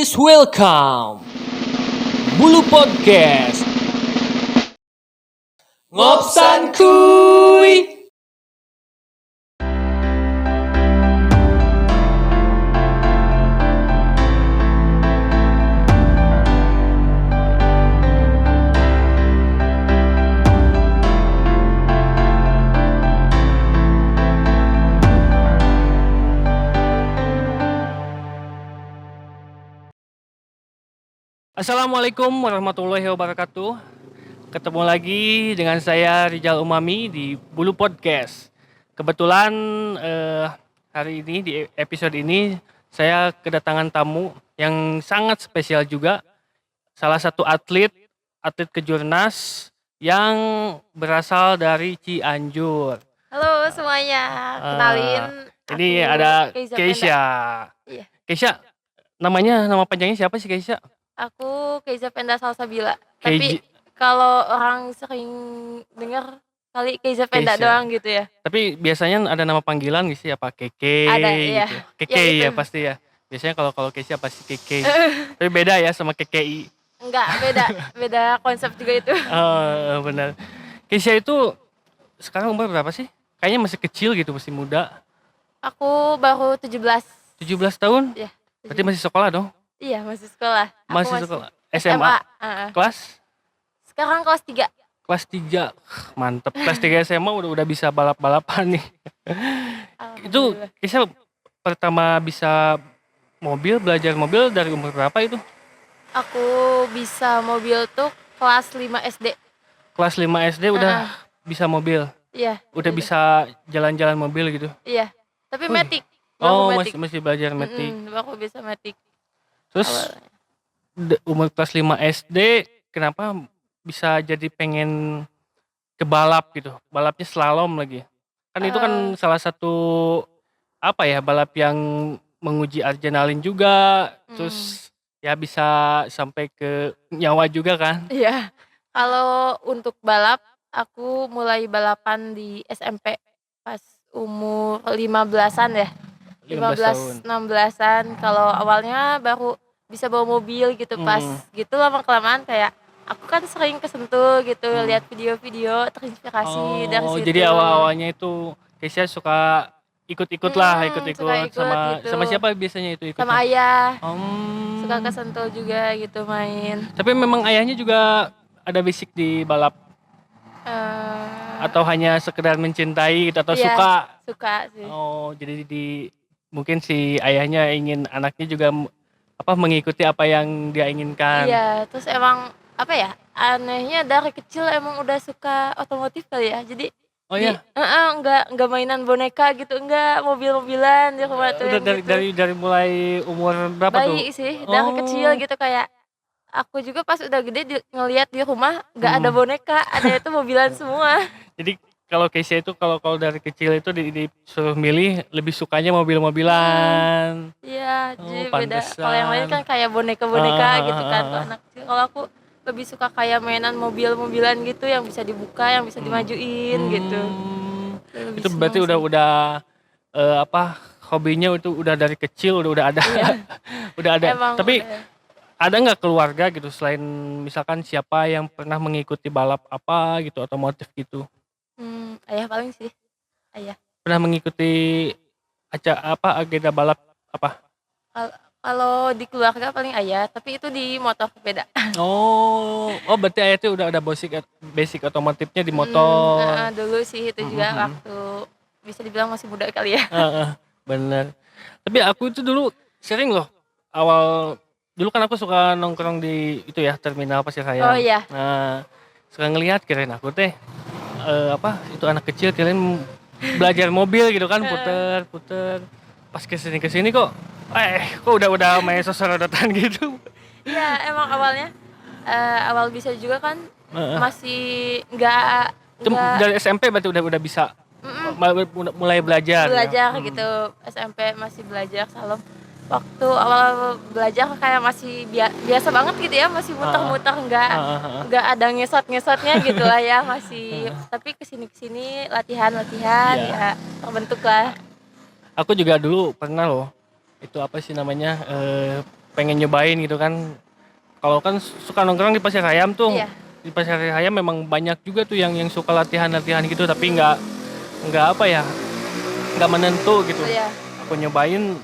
Please welcome Bulu Podcast. Ngopsan kuy. Assalamualaikum warahmatullahi wabarakatuh. Ketemu lagi dengan saya Rijal Umami di Bulu Podcast. Kebetulan hari ini di episode ini saya kedatangan tamu yang sangat spesial juga. Salah satu atlet kejurnas yang berasal dari Cianjur. Halo semuanya, kenalin Ini aku ada Keiza Keisha. Penda. Iya. Keisha, nama panjangnya siapa sih Keisha? Aku Keiza Penda Salsabila. Keiji- Tapi kalau orang sering dengar kali Keiza Penda Keisha. doang gitu ya. Tapi biasanya ada nama panggilan nggak sih? Apa Keke Ada, iya. gitu. Ya, Keke itu. ya pasti ya. Biasanya kalau Keisha pasti Keke. Tapi beda ya sama KKI. Enggak, beda konsep juga itu. Oh, benar. Keisha itu sekarang umur berapa sih? Kayaknya masih kecil gitu, masih muda. Aku baru 17. 17 tahun? Iya. Berarti masih sekolah dong? Iya, masih sekolah. Aku Masih sekolah. SMA. Kelas? Sekarang kelas 3. Kelas 3. Mantep. Kelas 3 SMA udah bisa balap-balapan nih. Itu Alhamdulillah. Keisha pertama bisa belajar mobil dari umur berapa itu? Aku bisa mobil tuh kelas 5 SD. Kelas 5 SD udah bisa mobil. Iya. Udah bisa jalan-jalan mobil gitu. Iya. Tapi Wih. matic. Oh, Matic. masih belajar matic. Aku bisa matic. Terus Awalnya. umur kelas 5 SD kenapa bisa jadi pengen ke balap gitu? Balapnya slalom lagi. Kan itu kan salah satu balap yang menguji adrenalin juga. Terus ya bisa sampai ke nyawa juga kan? Iya. Kalau untuk balap, aku mulai balapan di SMP pas umur 15-an ya. 15 tahun. 16-an. Kalau awalnya baru bisa bawa mobil gitu pas gitu lama-kelamaan kayak aku kan sering kesentuh gitu lihat video-video terinspirasi dari situ. Jadi awal-awalnya itu Keisha suka ikut-ikut suka ikut gitu. sama siapa biasanya itu ikut? Sama ayah. Hmm. Suka kesentuh juga gitu main. Tapi memang ayahnya juga ada basic di balap atau hanya sekedar mencintai gitu, atau Iya, suka? sih. Oh, jadi mungkin si ayahnya ingin anaknya juga mengikuti apa yang dia inginkan. Iya, terus emang anehnya dari kecil emang udah suka otomotif kali ya. Jadi Oh iya. enggak mainan boneka gitu, enggak mobil-mobilan di rumah tuh. Udah yang gitu. dari mulai umur berapa tuh? Bayi sih, dari kecil gitu kayak aku juga pas udah gede ngelihat di rumah enggak ada boneka, ada itu mobilan semua. Jadi kalau Keisha itu kalau dari kecil itu disuruh milih lebih sukanya mobil-mobilan. Iya, jadi beda. Pantesan. Kalau yang lain kan kayak boneka-boneka gitu kan tuh anak kecil. Kalau aku lebih suka kayak mainan mobil-mobilan gitu yang bisa dibuka, yang bisa dimajuin gitu. Lebih Itu berarti seneng sih. udah hobinya itu udah dari kecil udah ada. Iya. Udah ada. Emang Tapi udah. ada nggak keluarga gitu selain misalkan siapa yang pernah mengikuti balap apa gitu otomotif gitu? Ayah paling sih. Ayah. Pernah mengikuti agenda balap apa? Kalau di keluarga paling ayah, tapi itu di motor beda. Oh, berarti ayah itu udah ada basic otomotifnya di motor. Dulu sih itu juga waktu bisa dibilang masih muda kali ya. Bener. Tapi aku itu dulu sering loh dulu kan aku suka nongkrong di itu ya terminal Pasir Sayang. Oh iya. Nah, suka ngelihat kirain aku teh itu anak kecil kirain belajar mobil gitu kan puter. Pas kesini kok udah main sosorodotan gitu. Iya, emang awalnya awal bisa juga kan masih enggak Itu dari SMP berarti udah bisa mulai belajar. belajar Ya? gitu. SMP masih belajar salom. Waktu awal belajar kayak masih biasa banget gitu ya, masih muter-muter enggak ada ngesot-ngesotnya gitu lah ya, masih tapi kesini latihan ya terbentuk lah. Aku juga dulu pernah loh itu apa sih namanya pengen nyobain gitu kan. Kalau kan suka nongkrong di Pasir Hayam tuh. Iya. Di Pasir Hayam memang banyak juga tuh yang suka latihan gitu, tapi nggak apa ya, nggak menentu gitu. Iya. Aku nyobain,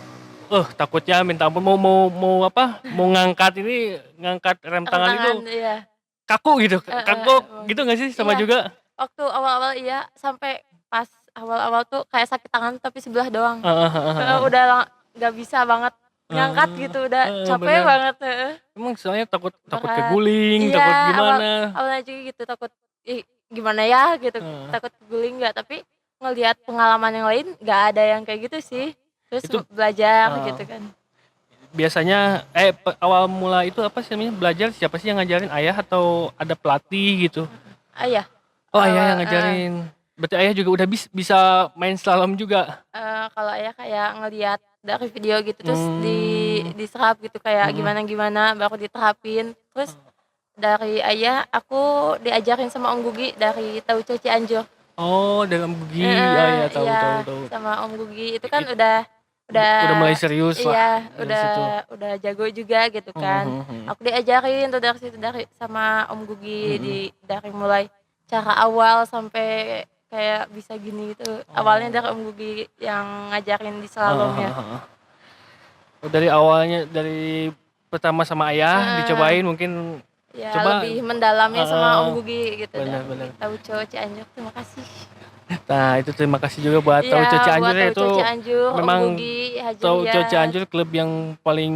takutnya minta ampun, mau apa, mau ngangkat rem tangan itu Iya. kaku gitu, kaku Emang. gitu nggak sih sama Iya. juga? Waktu awal-awal iya, sampai pas awal-awal tuh kayak sakit tangan tapi sebelah doang. Heeh, heeh, heeh. Udah nggak bisa banget ngangkat gitu, udah capek Bener. banget. Emang soalnya takut Berat. keguling, Iya, takut gimana? awalnya juga gitu, takut gimana ya gitu, takut keguling nggak, tapi ngelihat pengalaman yang lain nggak ada yang kayak gitu sih. Terus Itu belajar gitu kan. biasanya awal mula itu apa sih namanya, belajar siapa sih yang ngajarin, ayah atau ada pelatih gitu? Ayah. Oh, ayah yang ngajarin. Berarti ayah juga udah bisa main slalom juga. Kalau ayah kayak ngelihat dari video gitu terus diserap gitu kayak gimana baru diterapin. Terus dari ayah aku diajarin sama Om Gugi dari Tauco Cianjur. Oh, dalam Gugi. Oh ya, tahu. Sama Om Gugi itu kan udah mulai serius lah. Iya, udah jago juga gitu kan. Aku diajarin tuh dari situ sama Om Gugi dari mulai cara awal sampai kayak bisa gini gitu. Awalnya dari Om Gugi yang ngajarin di slalomnya. Dari awalnya, dari pertama sama ayah dicobain mungkin ya coba lebih mendalami sama Om Gugi gitu. Bener. Tauco Cianjur, terima kasih. Nah, itu terima kasih juga buat Tauco Cianjur ya, itu memang Om Gugi, Tauco Cianjur klub yang paling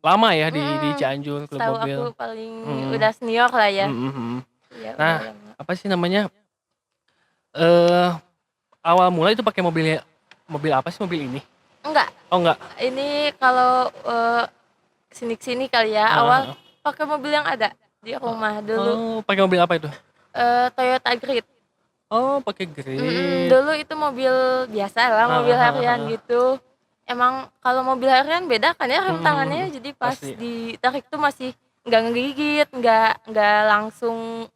lama ya di Cianjur, klub tahu mobil. Aku paling udah senior lah ya. Ya, nah, apa sih namanya? Awal mula itu pakai mobil apa sih, mobil ini? Enggak. Oh, enggak. Ini kalau kesini kali ya, awal pakai mobil yang ada di rumah dulu. Oh, pakai mobil apa itu? Toyota Grid. Oh, pakai Grid. Dulu itu mobil biasa lah, mobil harian gitu. Emang kalau mobil harian beda kan ya rem tangannya, jadi pas ditarik tuh masih nggak ngegigit, nggak langsung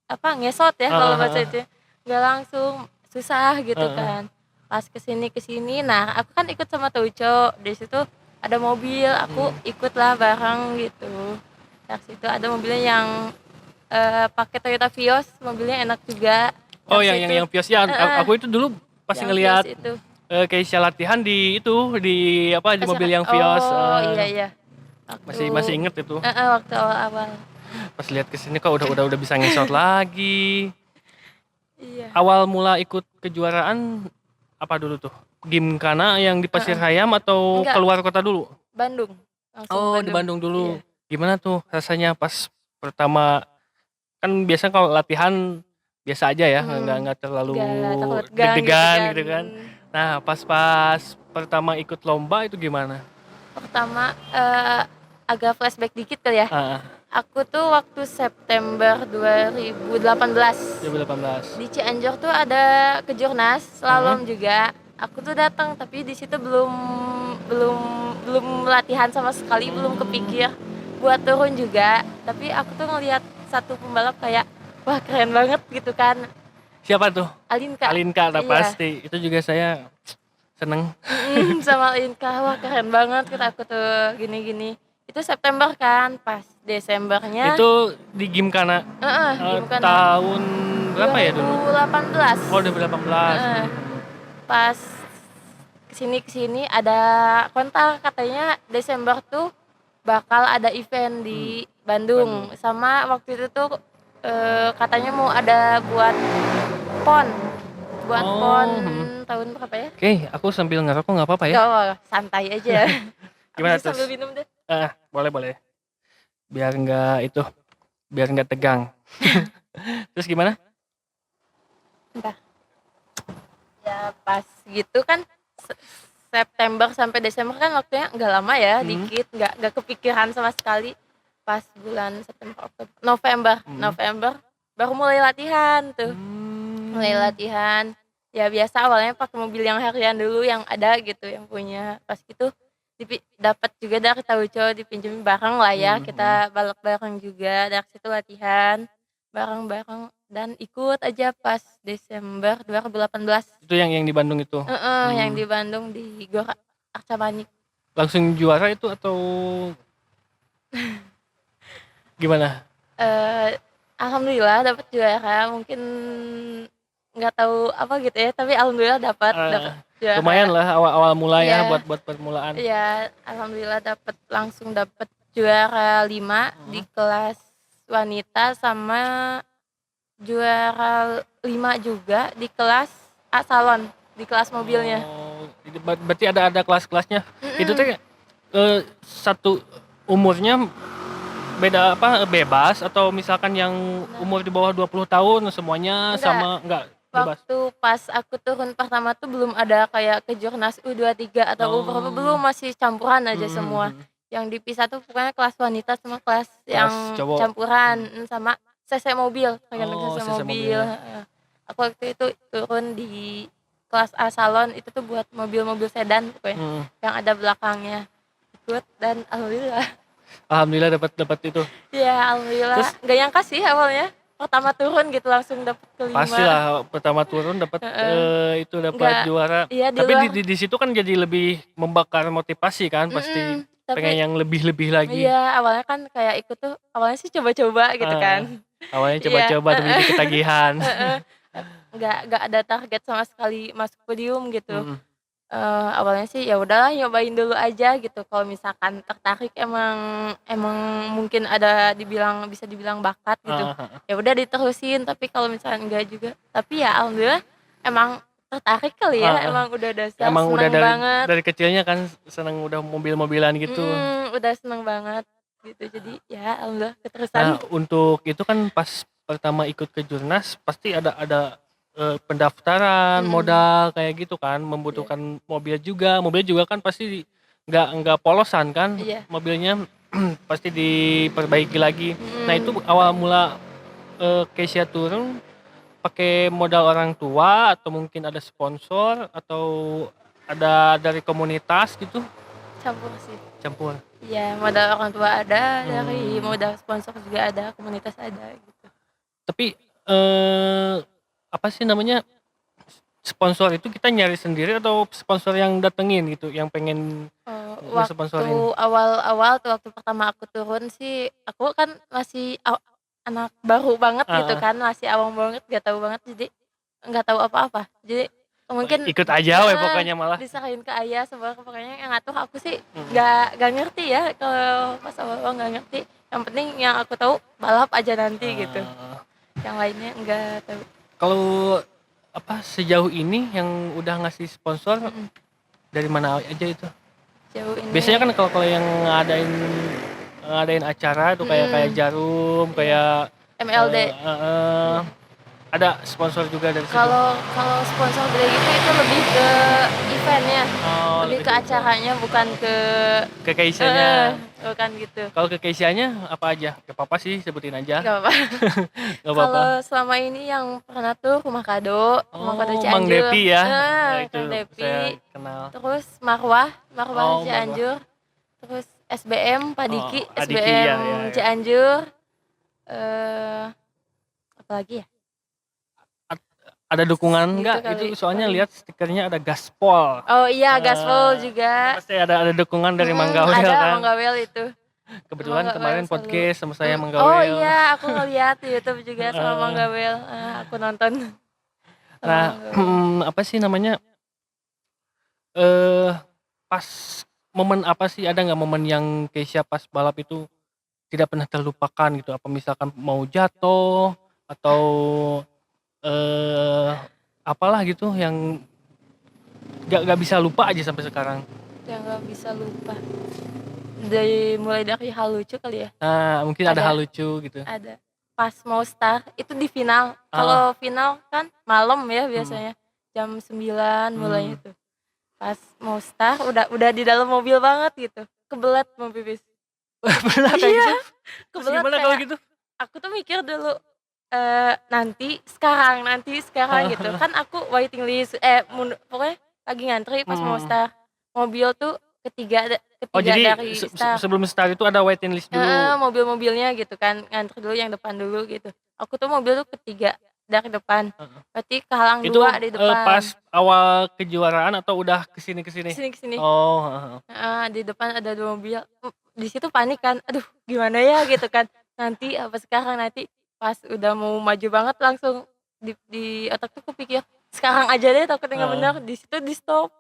apa ngesot ya kalau bahasa itu, nggak langsung, susah gitu kan. Pas kesini, nah aku kan ikut sama Tauco, di situ ada mobil, aku ikutlah bareng gitu. Dari situ ada mobilnya yang pakai Toyota Vios, mobilnya enak juga. Oh, yang Vios ya. Aku itu dulu pas ngelihat Keisha latihan di mobil yang Vios. Oh iya. Masih inget itu. Waktu awal. Pas lihat kesini kok udah bisa ngesot lagi. Iya. Awal mula ikut kejuaraan apa dulu tuh? Gimkana yang di Pasir Hayam atau Enggak. keluar kota dulu? Bandung. Di Bandung dulu. Iya. Gimana tuh rasanya pas pertama? Kan biasanya kalau latihan biasa aja ya, nggak terlalu deg-degan gitu kan. Nah, pas pertama ikut lomba itu gimana? Pertama agak flashback dikit kali ya. Aku tuh waktu September 2018 di Cianjur tuh ada kejurnas slalom juga. Aku tuh datang tapi di situ belum latihan sama sekali, belum kepikir buat turun juga. Tapi aku tuh ngelihat satu pembalap kayak wah keren banget gitu kan. Siapa tuh? Alinka. Iya. Pasti. Itu juga saya seneng. Sama Alinka, wah keren banget kata aku tuh gini-gini. Itu September kan, pas Desembernya. Itu di Gimkana. Gimkana. Tahun berapa ya dulu? 2018. Oh, 2018. Pas kesini ada kontak katanya Desember tuh bakal ada event di Bandung. Sama waktu itu tuh katanya mau ada buat PON tahun berapa ya? Oke, aku sambil ngerokok nggak apa-apa ya? Gak, santai aja. Gimana tuh? Sambil minum deh. Boleh. Biar nggak tegang. Terus gimana? Entah. Ya pas gitu kan September sampai Desember kan waktunya nggak lama ya, dikit, nggak kepikiran sama sekali. Pas bulan September, November baru mulai latihan tuh. Mulai latihan. Ya biasa awalnya pakai mobil yang harian dulu yang ada gitu, yang punya. Pas gitu dapat juga dari Tauco, dipinjemin bareng lah ya, kita balap bareng juga. Dari situ latihan bareng-bareng dan ikut aja pas Desember 2018. Itu yang di Bandung itu? Yang di Bandung di Gor Arca Manik. Langsung juara itu atau Gimana? Alhamdulillah dapat juara, mungkin nggak tahu apa gitu ya, tapi alhamdulillah dapat Eh, lumayan juara. lah awal-awal mula ya Iya, buat permulaan. iya, alhamdulillah langsung dapat juara 5 di kelas wanita, sama juara 5 juga di kelas salon, di kelas mobilnya. Oh, berarti ada kelas-kelasnya. Itu Mm-mm. teh satu umurnya beda apa bebas atau misalkan yang umur di bawah 20 tahun semuanya Enggak, sama enggak bebas? waktu pas aku turun pertama tuh belum ada kayak kejurnas U23 atau U berapa, belum, Oh. masih campuran aja semua. Mhm. Yang dipisah tuh pokoknya kelas wanita sama kelas Kelas yang cowok. campuran, sama CC mobil, bagian Oh, CC sisa mobil. mobilnya. Heeh. Aku waktu itu turun di kelas A salon, itu tuh buat mobil-mobil sedan pokoknya, Mhm. yang ada belakangnya. Ikut dan alhamdulillah. Alhamdulillah dapat itu. Ya alhamdulillah. Terus Nggak nyangka sih awalnya. Pertama turun gitu langsung dapat kelima. pastilah pertama turun dapat Heeh. itu dapat Nggak, juara. iya di Tapi luar. di situ kan jadi lebih membakar motivasi kan pasti pengen Tapi yang lebih-lebih lagi. iya awalnya kan kayak ikut tuh awalnya sih coba-coba gitu Heeh. kan. Awalnya Iya, coba-coba demi ketagihan. heeh. Nggak ada target sama sekali masuk podium gitu. Mhm. Awalnya sih ya udahlah nyobain dulu aja gitu, kalau misalkan tertarik emang emang mungkin bisa dibilang bakat gitu, Heeh, heeh. ya udah diterusin, tapi kalau misalkan enggak juga, tapi ya alhamdulillah emang tertarik kali ya, Heeh. emang udah dasar Emang udah seneng banget. dari kecilnya kan seneng udah mobil-mobilan gitu. Udah seneng banget gitu, jadi ya alhamdulillah keterusan. Nah, untuk itu kan pas pertama ikut ke Jurnas pasti ada pendaftaran, Mhm, modal kayak gitu kan, iya, membutuhkan mobil juga kan pasti nggak polosan kan iya, mobilnya pasti diperbaiki lagi. Nah, itu mhm. awal mula Keisha turun pakai modal orang tua atau mungkin ada sponsor atau ada dari komunitas gitu? Campur sih. Campur. Iya, modal orang tua ada, dari Hmm. modal sponsor juga ada, komunitas ada gitu. Tapi apa sih namanya? Sponsor itu kita nyari sendiri atau sponsor yang datengin gitu, yang pengen Waktu ngesponsorin? awal-awal tuh, waktu pertama aku turun sih, aku kan masih anak baru banget gitu Heeh. kan, masih awam banget, nggak tahu banget, jadi nggak tahu apa-apa. Jadi mungkin Ikut aja we pokoknya malah. diserahin ke ayah sama pokoknya yang ngatur, aku sih Mhm. nggak ngerti ya, kalau pas awal-awal nggak ngerti. Yang penting yang aku tahu balap aja nanti gitu, Eee, yang lainnya nggak tahu. kalau apa sejauh ini yang udah ngasih sponsor Mhm. dari mana aja itu? Jauh Biasanya kan ini. kalau yang ngadain ngadain acara tuh kayak Mhm. Jarum, Iya, kayak MLD. heeh, Iya. ada sponsor juga dari situ? Kalau kalau sponsor gede gitu itu lebih ke event-nya, Oh, lebih lebih ke ke event. acaranya, bukan ke Ke heeh, Keisha-nya. bukan gitu. Kalau ke Keisha-nya apa aja? Gak apa-apa sih sebutin aja. Nggak apa. Gak apa-apa. Kalau selama ini yang pernah tuh Rumah Kado Oh, Mang Cianjur, Depi ya. Itu Kang saya Depi, kenal. terus Marwah Oh, Marwah. Cianjur, terus SBM Pak Oh, Diki, Adiki SBM ya, ya, ya. Cianjur, eee, apalagi ya? Ada dukungan Segitu nggak? Itu kali soalnya paling. lihat stikernya ada gaspol. Oh iya, gaspol Itu juga. pasti ada dukungan dari Mang Gawel Ada kan. Mang Gawel itu. Mang Kebetulan Gawel kemarin selalu. podcast sama saya Mang Oh Gawel. iya, aku ngeliat di YouTube juga sama Mang Heeh. Gawel. Aku nonton sama Nah, Mang Gawel. apa sih namanya? Eh pas momen apa sih ada nggak momen yang Keisha pas balap itu tidak pernah terlupakan gitu? Apa misalkan mau jatuh atau eh apalah gitu yang gak bisa lupa aja sampai sekarang. Yang gak bisa lupa. Mulai dari hal lucu kali ya. Nah, mungkin ada hal Ada, lucu gitu. ada. Pas mau start itu di final. Ah, Kalau final kan malam ya hmm, biasanya. Jam 9 mulainya hmm. tuh. Pas mau start udah di dalam mobil banget gitu. Kebelet mau pipis. Pernah kayak Iya, gitu? Terus kebelet gimana kalau kayak gitu? aku tuh mikir dulu, nanti sekarang gitu. Kan aku waiting list, pokoknya lagi ngantri pas mau Mhm. start. Mobil tuh Oh, ketiga jadi dari start. sebelum start itu ada waiting list dulu? Mobil-mobilnya gitu kan, ngantri dulu yang depan dulu gitu. Aku tuh mobil tuh ketiga. dari depan. Heeh. Berarti kehalang Itu, 2 di depan. pas awal kejuaraan atau udah kesini kesini? Ke sini. Oh, heeh. Heeh, di depan ada 2 mobil. Di situ panik kan, aduh gimana ya gitu kan. Nanti apa sekarang, nanti pas udah mau maju banget langsung di otak tuh kepikir, sekarang aja deh takutnya nggak bener, Heeh. di situ di-stop.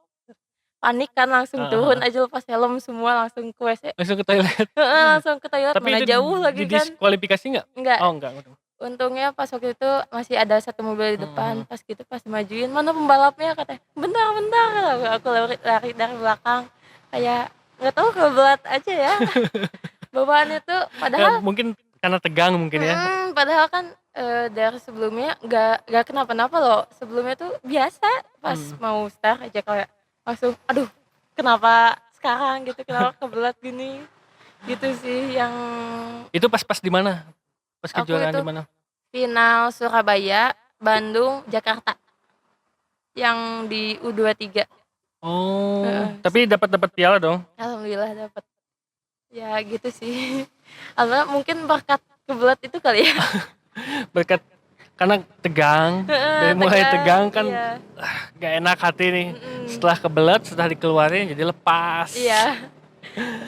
Panik kan langsung Heeh turun heeh. aja lepas helm semua langsung ke WC. Langsung ke toilet. Heeh, langsung ke toilet, Tapi mana itu jauh lagi kan. didiskualifikasi nggak? Enggak, Oh, enggak. untungnya pas waktu itu masih ada satu mobil di Mhm depan, mhm. pas gitu pas dimajuin, "Mana pembalapnya?" katanya. "Bentar bentar," aku lari lari dari belakang, kayak nggak tahu kebelet aja ya. Bawaannya tuh Ya padahal mungkin karena tegang mungkin ya? padahal kan, dari sebelumnya nggak kenapa-napa loh, sebelumnya tuh biasa, pas Mhm. mau start aja kayak langsung, "Aduh kenapa sekarang?" gitu, "Kenapa kebelet gini?" Gitu sih yang Itu pas di mana? Pas aku kejuaraan itu di mana? final Surabaya, Bandung, Jakarta, yang di U23. Oh, Heeh, tapi dapat piala dong? alhamdulillah dapet. Ya gitu sih. Alhamdulillah mungkin berkat kebelet itu kali ya. Berkat karena tegang, Heeh, dari mulai tegang, tegang kan, iya, gak enak hati nih. mhm, Setelah kebelet, setelah dikeluarin jadi lepas. iya.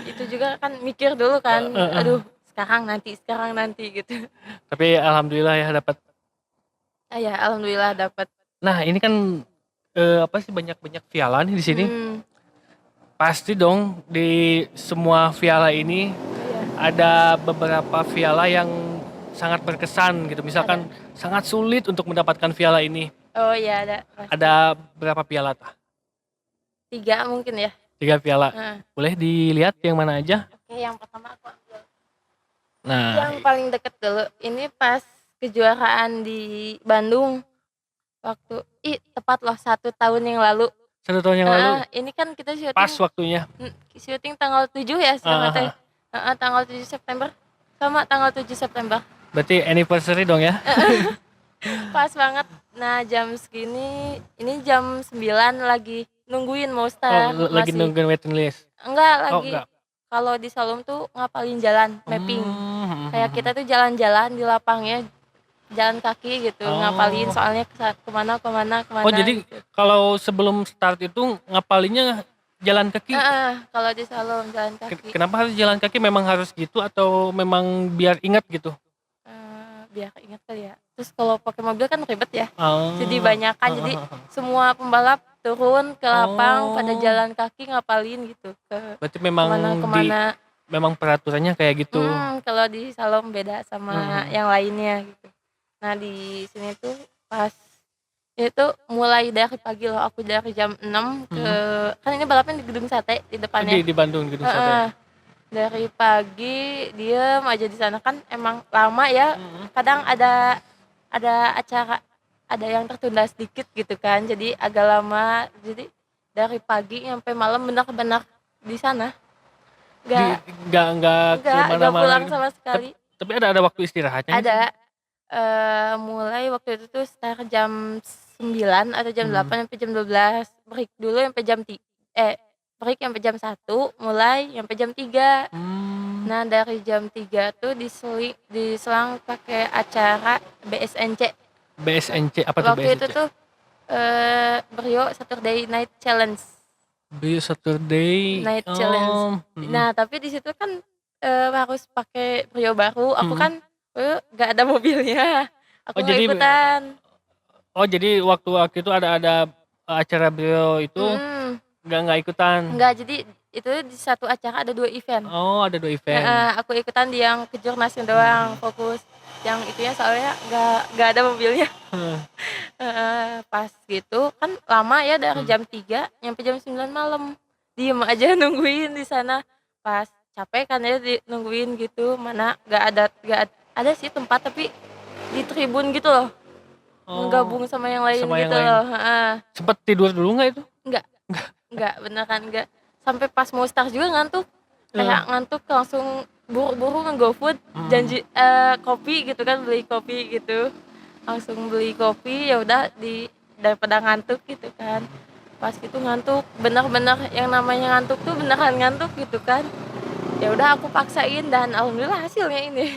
Itu juga kan mikir dulu kan, Heeh. aduh sekarang nanti gitu. Tapi alhamdulillah ya dapat. Ah, ya alhamdulillah dapet. Nah, ini kan, apa sih, banyak-banyak piala nih di sini. Mhm, Pasti dong di semua piala ini iya, ada beberapa piala yang sangat berkesan gitu. ada. Misalkan sangat sulit untuk mendapatkan piala ini. Oh iya ada, pasti. Ada berapa piala tuh? 3 mungkin ya? 3 piala. Heeh. Boleh dilihat yang mana aja? Oke, yang pertama aku ambil Nah, yang paling deket dulu, ini pas kejuaraan di Bandung, waktu tepat loh 1 tahun yang lalu. 1 tahun yang lalu Heeh, ini kan kita pas syuting waktunya. syuting tanggal 7 ya sekarang Heeh teh. heeh. Heeh, tanggal 7 September, sama tanggal 7 September. Berarti anniversary dong ya? Pas banget. Nah, jam segini, ini jam 9 lagi nungguin mau Oh, start, lagi masih nungguin waiting list? enggak Oh, lagi enggak? kalau di Salum tuh ngapalin jalan, mapping. Mhm Kayak kita mhm. tuh jalan-jalan di lapangnya, jalan kaki gitu, ngapalin Oh. soalnya kemana kemana Oh, kemana jadi gitu. kalau sebelum start itu ngapalinnya jalan kaki? Heeh, kalau di Salum jalan kaki. Kenapa harus jalan kaki? Memang harus gitu atau memang biar ingat gitu? Biar ingat kali ya. Terus kalau pakai mobil kan ribet ya. Jadi Oh, banyakan, heeh jadi heeh. semua pembalap turun ke lapang pada Oh, jalan kaki ngapalin gitu ke berarti memang kemana-kemana. memang peraturannya kayak gitu? Kalau di Salom beda sama Mhm. yang lainnya gitu. Nah di sini tuh pas itu mulai dari pagi loh, aku dari jam 6 Mhm. kan ini balapnya di Gedung Sate di Oh, depannya. di Bandung Gedung Sate? Heeh, dari pagi diem aja di sana kan emang lama ya, Mhm. kadang ada acara, ada yang tertunda sedikit gitu kan, jadi agak lama, jadi dari pagi sampai malam benar-benar di sana, Di nggak nggak ke nggak mana-mana pulang gitu? sama Tap sekali. tapi ada waktu istirahatnya nggak sih? Ada, mulai waktu itu tuh start jam 9 atau jam Mhm. 8 sampai jam 12, break dulu sampai break sampai jam 1, mulai sampai jam 3. Mmm. Nah dari jam 3 tuh diselang pakai acara BSNC. BSNC, apa tuh Waktu itu BSNC? tuh, Brio Saturday Night Challenge. Be Saturday, Night Challenge. oh, mhm. Nah, tapi di situ kan, harus pakai Brio baru, aku Mhm. kan, nggak ada mobilnya, Oh aku nggak jadi ikutan. waktu itu ada, acara beliau itu Mhm, nggak ikutan? enggak, jadi itu di satu acara ada 2 event. Oh, ada 2 event. Heeh, aku ikutan di yang kejurnasnya Mhm doang, mhm. fokus. Yang itunya soalnya nggak ada mobilnya. Heeh. Heeh, pas gitu kan lama ya dari Mhm. jam 3 nyampe jam 9 malam. Diem aja nungguin di sana. Pas capek kan ya nungguin gitu, mana nggak ada sih tempat tapi di tribun gitu loh, Oh, ngegabung sama yang lain sama yang gitu lain. loh, heeh. Sempet tidur dulu nggak itu? Enggak enggak, beneran enggak. Sampai pas mau start juga ngantuk, Heeh. kayak ngantuk langsung buru-buru nge-GoFood, Mhm. kopi gitu kan, beli kopi gitu. Langsung beli kopi, ya udah daripada ngantuk gitu kan. Pas gitu ngantuk, bener-bener yang namanya ngantuk tuh beneran ngantuk gitu kan. Ya udah aku paksain dan alhamdulillah hasilnya ini.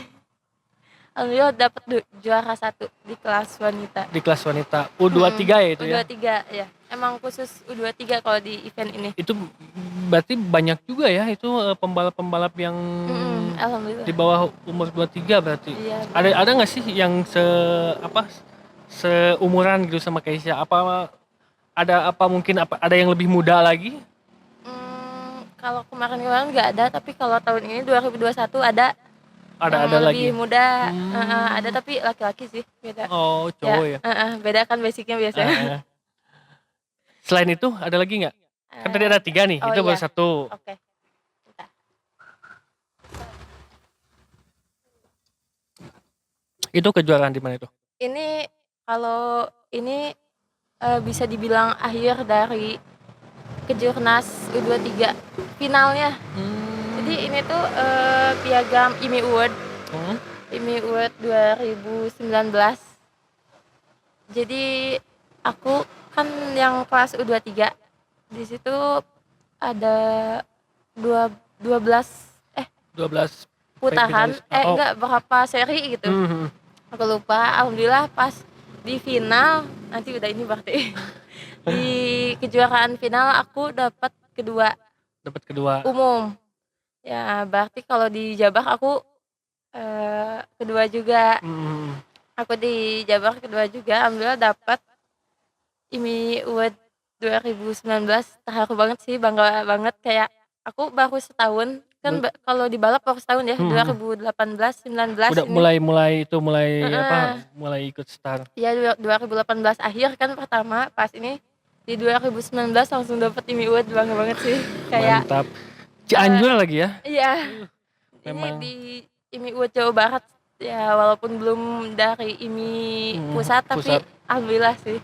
alhamdulillah dapat juara 1 di kelas wanita. Di kelas wanita U23 ya itu ya. U23 ya. Emang khusus U23 kalau di event ini. Itu berarti banyak juga ya itu pembalap-pembalap yang Alhamdulillah. di bawah umur 23 berarti. Iya, Ada nggak sih yang seumuran gitu sama Keisha? Ada yang lebih muda lagi? Kalau kemarin nggak ada, tapi kalau tahun ini 2021 ada. Ada lebih lagi. muda. Ada tapi laki-laki sih, beda. Oh, cowok ya. Beda kan basicnya biasanya. Selain itu ada lagi nggak? Kan tadi ada 3 nih, itu baru 1. Oke. Itu kejuaraan di mana itu? Ini kalau ini bisa dibilang akhir dari Kejurnas U23 finalnya. Jadi ini tuh piagam IMI Award. IMI Award 2019. Jadi aku kan yang kelas U23. Di situ ada 12 putaran, enggak berapa seri gitu. Aku lupa. Alhamdulillah pas di final, nanti udah ini berarti. Di kejuaraan final aku dapat kedua. Umum. Ya, berarti kalau di Jabar aku kedua juga. Aku di Jabar kedua juga. Alhamdulillah dapat IMI Award 2019. Terharu banget sih, bangga banget. Kayak aku baru setahun kan kalau di balap baru setahun ya. 2018 19 udah ini mulai ikut start. Iya, 2018 akhir kan pertama, pas ini di 2019 langsung dapat IMI Award, bangga banget sih. Kayak mantap. Cianjur lagi ya? Iya. Memang. Ini di IMI Award Jawa Barat ya, walaupun belum dari IMI pusat, tapi alhamdulillah sih.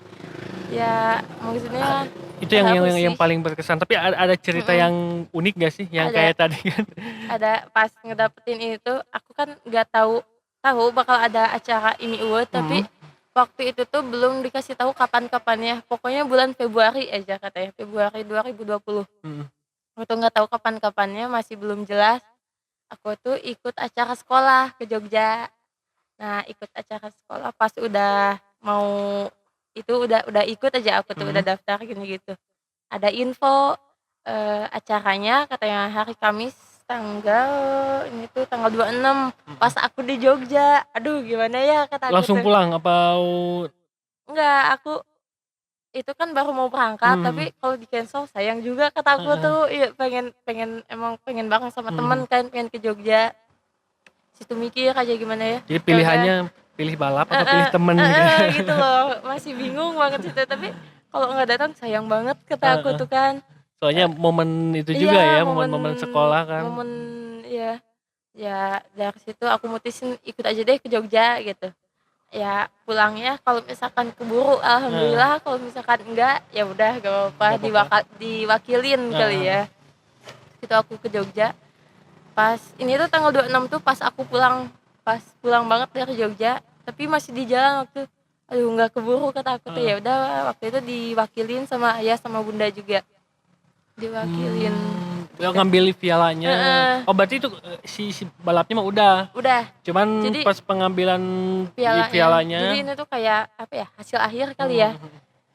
Ya, maksudnya itu yang paling berkesan. Tapi ada cerita yang unik gak sih yang kayak tadi kan? Ada, pas ngedapetin itu aku kan nggak tahu bakal ada acara IMI Award, tapi waktu itu tuh belum dikasih tahu kapan-kapannya. Pokoknya bulan Februari aja katanya, Februari 2020. Aku tuh nggak tahu kapan-kapannya, masih belum jelas. Aku tuh ikut acara sekolah ke Jogja. Nah, ikut acara sekolah pas udah mau itu udah ikut aja aku tuh, udah daftar gini gitu. Ada info acaranya katanya hari Kamis tanggal 26. Pas aku di Jogja, aduh gimana ya kata aku langsung tuh. pulang apa? Enggak, aku itu kan baru mau berangkat, tapi kalau di cancel sayang juga kata aku tuh. Iya, pengen bareng sama teman kan, pengen ke Jogja. Situ mikir aja gimana ya. Jadi pilihannya pilih balap atau pilih temen gitu loh, masih bingung banget situ. Tapi kalau nggak datang sayang banget kata aku tuh kan. Soalnya momen itu juga ya, momen sekolah kan. Momen ya dari situ aku mutusin ikut aja deh ke Jogja gitu. Ya pulangnya kalau misalkan keburu alhamdulillah, kalau misalkan enggak ya udah gak apa-apa, diwakilin kali ya. Itu aku ke Jogja. Pas ini tuh tanggal 26 tuh pas aku pulang banget dari Jogja, tapi masih di jalan waktu. Aduh nggak keburu kata aku tuh. Ya udah waktu itu diwakilin sama ayah sama bunda juga. Diwakilin. Ngambil pialanya. Oh berarti itu si balapnya mah udah. Cuman jadi, pas pengambilan pialanya. Jadi ini tuh kayak apa ya, hasil akhir kali ya.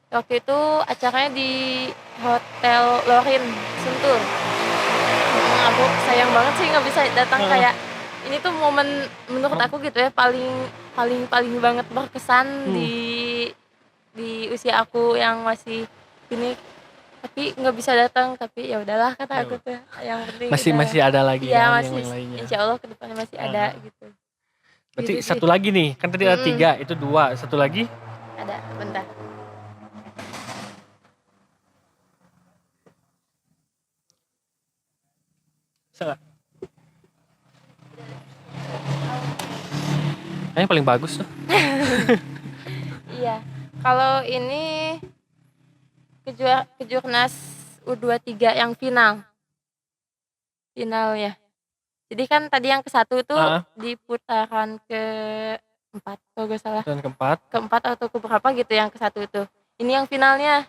Waktu itu acaranya di Hotel Lorin Sentul. Aku sayang banget sih nggak bisa datang. Kayak ini tuh momen menurut aku gitu ya, paling banget berkesan di usia aku yang masih ini. Tapi nggak bisa datang, tapi ya udahlah kata aku tuh. Yang penting masih ada lagi ya, yang lainnya. Insya Allah kedepannya masih ada gitu. Berarti gitu satu lagi nih, kan tadi ada 3, itu 2, satu lagi? Ada, bentar. Salah. Yang paling bagus tuh. Iya, kalau ini Kejurnas U23 yang finalnya. Jadi kan tadi yang ke-1 tuh di putaran ke-4 kalau gak salah. Putaran ke-4 atau ke-berapa gitu yang ke-1 tuh. Ini yang finalnya.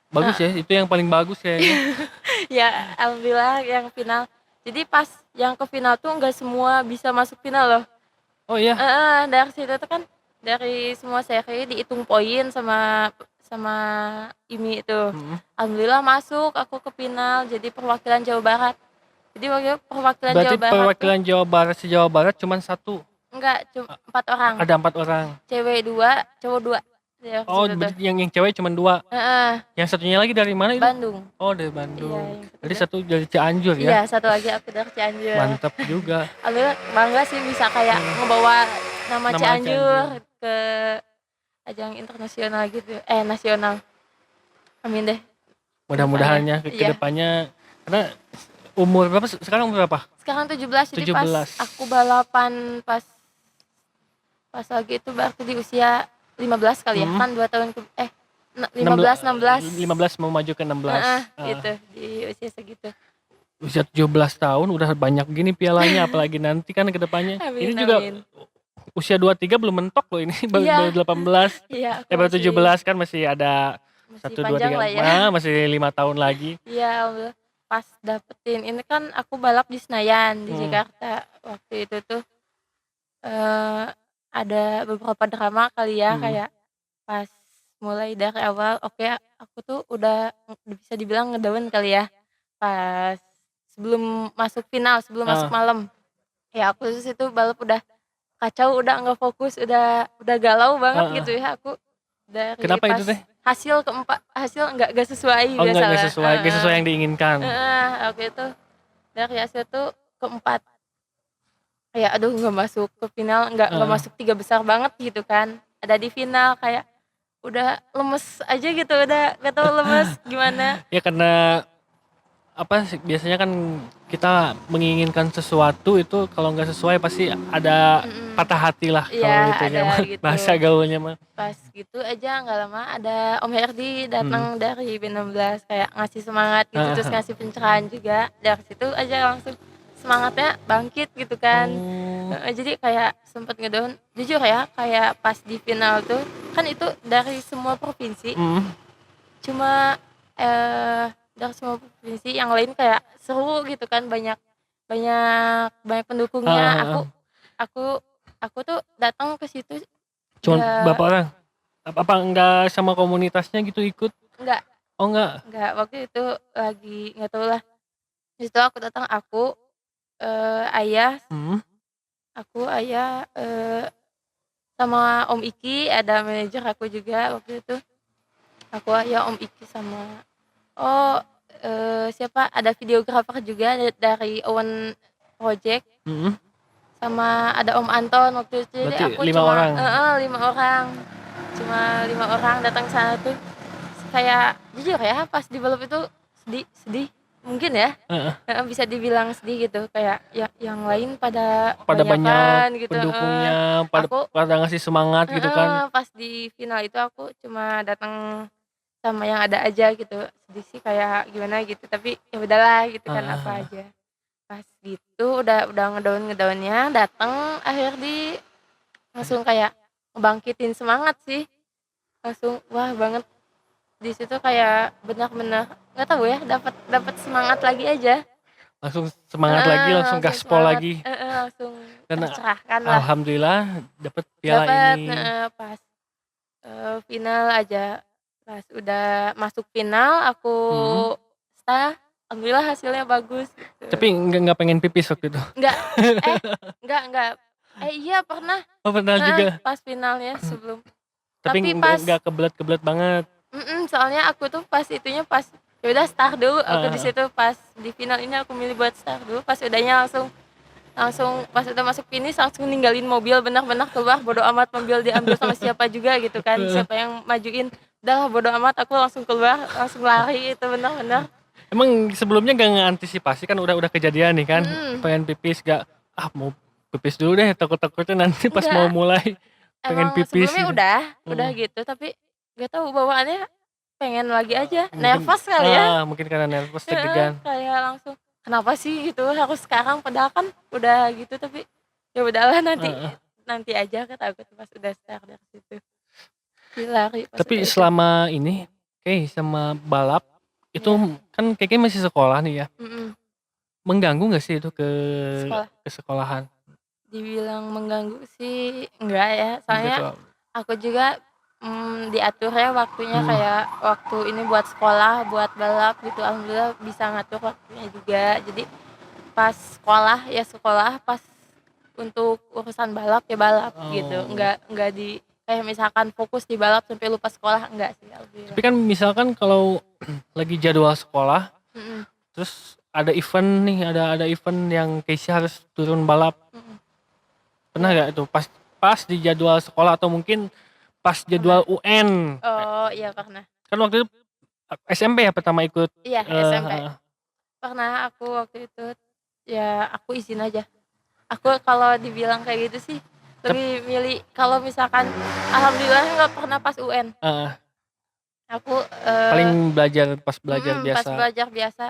Bagus ya, itu yang paling bagus kayaknya. Ya alhamdulillah yang final. Jadi pas yang ke final tuh nggak semua bisa masuk final loh. Oh iya. Dari situ tuh kan dari semua seri dihitung poin sama sama IMI itu. Alhamdulillah masuk aku ke final jadi perwakilan Jawa Barat. Jadi waktu itu perwakilan Berarti Jawa Barat tuh perwakilan Jawa Barat se-Jawa Barat cuma satu. enggak, cuma 4 orang. Ada 4 orang. Cewek 2, cowok 2. Ya, Oh, situ tuh. berarti yang cewek cuma 2. Heeh, Yang satunya lagi dari mana itu? Bandung. Oh, dari Iya, Bandung. yang Jadi ketiga. satu dari Cianjur Iya, ya. satu lagi aku dari Cianjur. Mantap juga. Alhamdulillah bangga sih bisa kayak ngebawa nama Nama Cianjur Cianjur. ke ajang internasional gitu. Nasional. Amin deh. Mudah-mudahan ya ke Iya. depannya, karena umur berapa sekarang, berapa? Sekarang 17, jadi 17. pas aku balapan pas lagi itu berarti di usia 15 kali ya. Kan 2 tahun 15 15 mau maju ke 16. gitu di usia segitu. Usia 17 tahun udah banyak gini pialanya, apalagi nanti kan ke depannya. Amin, Ini juga amin. usia 23 belum mentok loh ini, Iya. baru 18. Iya, aku Baru masih 17 kan masih ada masih 1 2 panjang 3 lah ya. masih 5 tahun lagi. Iya, alhamdulillah. Pas dapetin ini kan aku balap di Senayan di Jakarta. Waktu itu tuh ada beberapa drama kali ya, kayak pas mulai dari awal aku tuh udah bisa dibilang ngedown kali ya. Pas sebelum masuk final, sebelum masuk malam. Ya aku di situ balap udah kacau, udah nggak fokus, udah galau banget gitu ya aku. Dari Kenapa pas itu teh? hasil nggak sesuai Oh, biasa nggak lah. sesuai yang diinginkan. Waktu itu dari hasil tuh keempat. Kayak aduh nggak masuk ke final, nggak masuk 3 besar banget gitu kan. Ada di final kayak udah lemes aja gitu, udah nggak tahu lemes gimana. Ya karena apa sih, biasanya kan kita menginginkan sesuatu itu kalau nggak sesuai pasti ada patah hati lah Iya, kalau gitu ada mah. gitu. Bahasa gaulnya mah. Pas gitu aja nggak lama ada Om Herdi datang dari B16 kayak ngasih semangat gitu, terus ngasih pencerahan juga. Dari situ aja langsung semangatnya bangkit gitu kan. Jadi kayak sempet ngedown, jujur ya, kayak pas di final tuh kan itu dari semua provinsi. Cuma dari semua provinsi yang lain kayak seru gitu kan, banyak pendukungnya. Aku tuh datang ke situ Cuman nggak berapa orang? Apa enggak sama komunitasnya gitu ikut? nggak Oh enggak. waktu itu lagi nggak tahu lah. Di situ aku datang, ayah, sama Om Iki, ada manajer aku juga waktu itu. Aku, ayah, Om Iki sama siapa, ada videografer juga dari Owen Project. Sama ada Om Anton waktu itu. Jadi Berarti aku 5 cuma orang. 5 orang. Cuma 5 orang datang ke sana tuh. Kayak jujur ya pas di balap itu sedih mungkin ya. Bisa dibilang sedih gitu, kayak ya yang lain pada banyak gitu. pendukungnya, pada ngasih semangat gitu kan. Pas di final itu aku cuma datang sama yang ada aja gitu. Sedih sih kayak gimana gitu, tapi ya udahlah gitu kan, apa aja. Pas gitu udah ngedownnya datang akhir langsung kayak ngebangkitin semangat sih. Langsung wah banget di situ, kayak benar-benar nggak tahu ya, dapat semangat lagi aja. Langsung semangat lagi, langsung gaspol semangat, lagi. langsung Dan tercerahkan lah. alhamdulillah dapat piala ini. Pas final aja, pas udah masuk final aku alhamdulillah hasilnya bagus gitu. Tapi enggak pengen pipis waktu itu. Enggak. Iya pernah. Oh, pernah juga. Pas finalnya sebelum. Tapi pas enggak kebelet banget. Soalnya aku tuh pas itunya pas ya udah start dulu aku di situ. Pas di final ini aku milih buat start dulu. Pas udahnya langsung pas udah masuk finish langsung ninggalin mobil, benar-benar keluar, bodo amat mobil diambil sama siapa juga gitu kan, siapa yang majuin, udah bodo amat, aku langsung keluar, langsung lari. Itu benar-benar. Emang sebelumnya gak ngantisipasi kan, udah kejadian nih kan, pengen pipis gak, mau pipis dulu deh, takutnya nanti pas mau mulai pengen Emang pipis sebelumnya gitu. udah gitu, tapi gak tahu bawaannya pengen lagi aja, nervous kali ya. Mungkin karena nervous, deg-degan. Kayak langsung kenapa sih gitu harus sekarang, padahal kan udah gitu, tapi ya udahlah nanti aja, kata aku pas udah start dari situ. Lari pas Tapi udah itu. selama ini sama balap itu kan kayaknya masih sekolah nih ya. mengganggu nggak sih itu Sekolah. ke sekolahan? Dibilang mengganggu sih enggak ya, Enggak soalnya terlalu. aku juga, diatur ya waktunya Mhm. kayak waktu ini buat sekolah, buat balap gitu, alhamdulillah bisa ngatur waktunya juga. Jadi pas sekolah ya sekolah, pas untuk urusan balap ya balap gitu, Oh. enggak di kayak misalkan fokus di balap sampai lupa sekolah, enggak sih Tapi alhamdulillah. kan misalkan kalau lagi jadwal sekolah, Mhm terus ada event nih, ada event yang Keisha harus turun balap. mhm, Pernah iya nggak itu pas pas di jadwal sekolah atau mungkin pas pernah. jadwal UN? Oh iya pernah. Kan waktu itu SMP ya pertama ikut, Iya SMP. heeh. Pernah aku waktu itu, ya aku izin aja. Aku kalau dibilang kayak gitu sih, Tep lebih milih kalau misalkan alhamdulillah nggak pernah pas UN. heeh, Aku, paling pas belajar pas biasa. belajar biasa.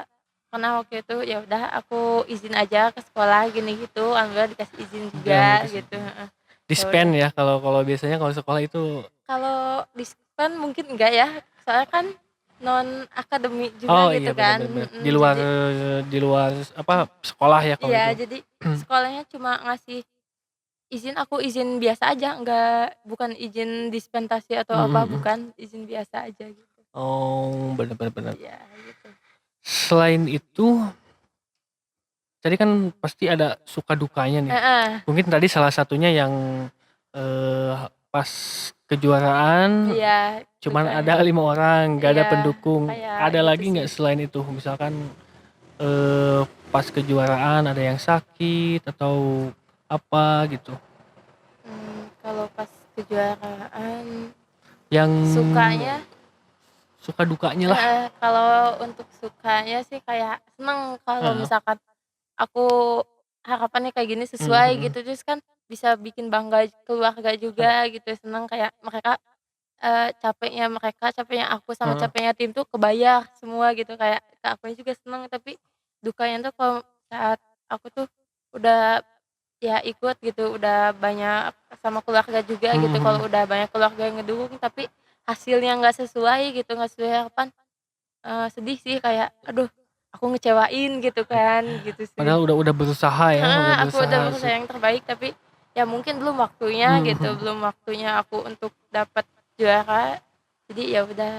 Karena waktu itu ya udah aku izin aja ke sekolah gini gitu, alhamdulillah dikasih izin juga Diambil gitu, heeh. Ya dispen udah. ya kalau kalau biasanya kalau sekolah itu. Kalau dispen mungkin enggak ya, soalnya kan non akademik juga Oh iya gitu bener kan, bener bener. jadi Di luar apa, sekolah ya kalau iya itu. jadi sekolahnya cuma ngasih izin, aku izin biasa aja, bukan izin dispensasi atau Mhm apa, mhm. bukan, izin biasa aja gitu. Oh, bener bener bener. Iya gitu. Selain itu, tadi kan pasti ada suka dukanya nih. Heeh, Mungkin tadi salah satunya yang, pas kejuaraan iya cuman dukanya. ada 5 orang, nggak ada Iya, pendukung. kayak Ada gitu lagi sih. nggak selain itu? Misalkan, pas kejuaraan ada yang sakit atau apa gitu? Kalau pas kejuaraan Yang sukanya suka dukanya lah. kalau untuk sukanya sih kayak seneng kalau Heeh. misalkan aku harapannya kayak gini Mhm sesuai mhm. gitu, terus kan bisa bikin bangga keluarga Heeh juga gitu, seneng kayak mereka, capeknya mereka, capeknya aku, sama heeh. capeknya tim tuh kebayar semua gitu, kayak ke akunya juga seneng. Tapi dukanya tuh kalau saat aku tuh udah ya ikut gitu, udah banyak sama keluarga juga Mhm gitu, mhm. kalau udah banyak keluarga yang ngedukung tapi hasilnya nggak sesuai gitu, nggak sesuai harapan, sedih sih kayak, "Aduh aku ngecewain," gitu kan, gitu sih. Padahal udah berusaha ya, Heeh, udah aku udah berusaha berusaha yang terbaik tapi ya mungkin belum waktunya mhm gitu, mhm. belum waktunya aku untuk dapat juara. Jadi ya udah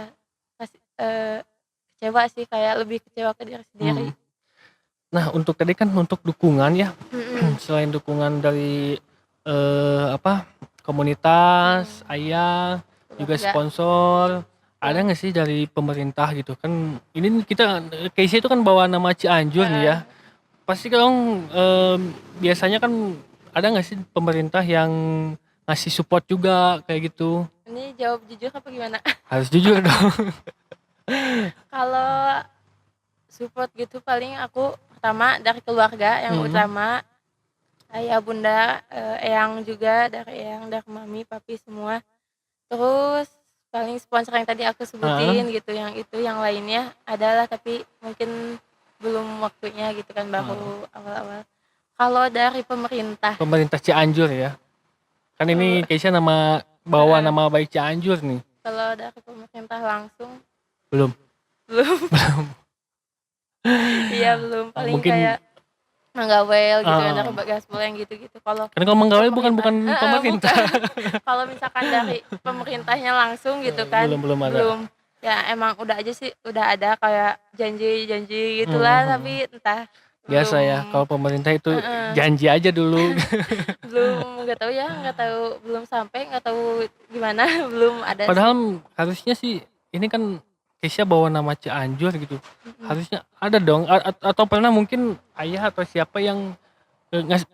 kecewa sih, kayak lebih kecewa ke diri sendiri. Mhm. Nah, untuk tadi kan untuk dukungan ya, Mhm selain dukungan dari, apa, komunitas, mhm, ayah, juga keluarga, sponsor, ada betul. nggak sih dari pemerintah gitu? Kan ini kita Keisha itu kan bawa nama Cianjur nih ya, Heeh. pasti kan, biasanya kan ada nggak sih pemerintah yang ngasih support juga kayak gitu? Ini jawab jujur apa gimana? Harus jujur dong. Kalau support gitu paling aku pertama dari keluarga yang Mhm, utama, ayah, bunda, eyang juga, dari eyang, dari mami, papi semua. Terus paling sponsor yang tadi aku heeh, sebutin gitu, yang itu, yang lainnya adalah tapi mungkin belum waktunya gitu kan, heeh. baru awal-awal. Kalau dari pemerintah, Pemerintah Cianjur ya? Kan kalau ini Keisha bawa heeh, nama baik Cianjur nih. kalau dari pemerintah langsung Belum. belum. Iya belum, paling Mungkin, kayak Manggawel gitu kan, dari heeh, Gaspol yang gitu-gitu. Kalau karena kalau Menggawai bukan pemerintah heeh, pemerintah. bukan. Kalau misalkan dari pemerintahnya langsung gitu kan, Belum ada. belum. Ya emang udah aja sih, udah ada kayak janji-janji Mhm gitulah, mhm. tapi entah Biasa belum ya kalau pemerintah itu heeh, janji aja dulu. nggak tahu ya, nggak tahu belum sampai, nggak tahu gimana, belum ada sih. Padahal harusnya sih ini kan Keisha bawa nama Cianjur gitu. Mhm, Harusnya ada dong atau pernah mungkin ayah atau siapa yang,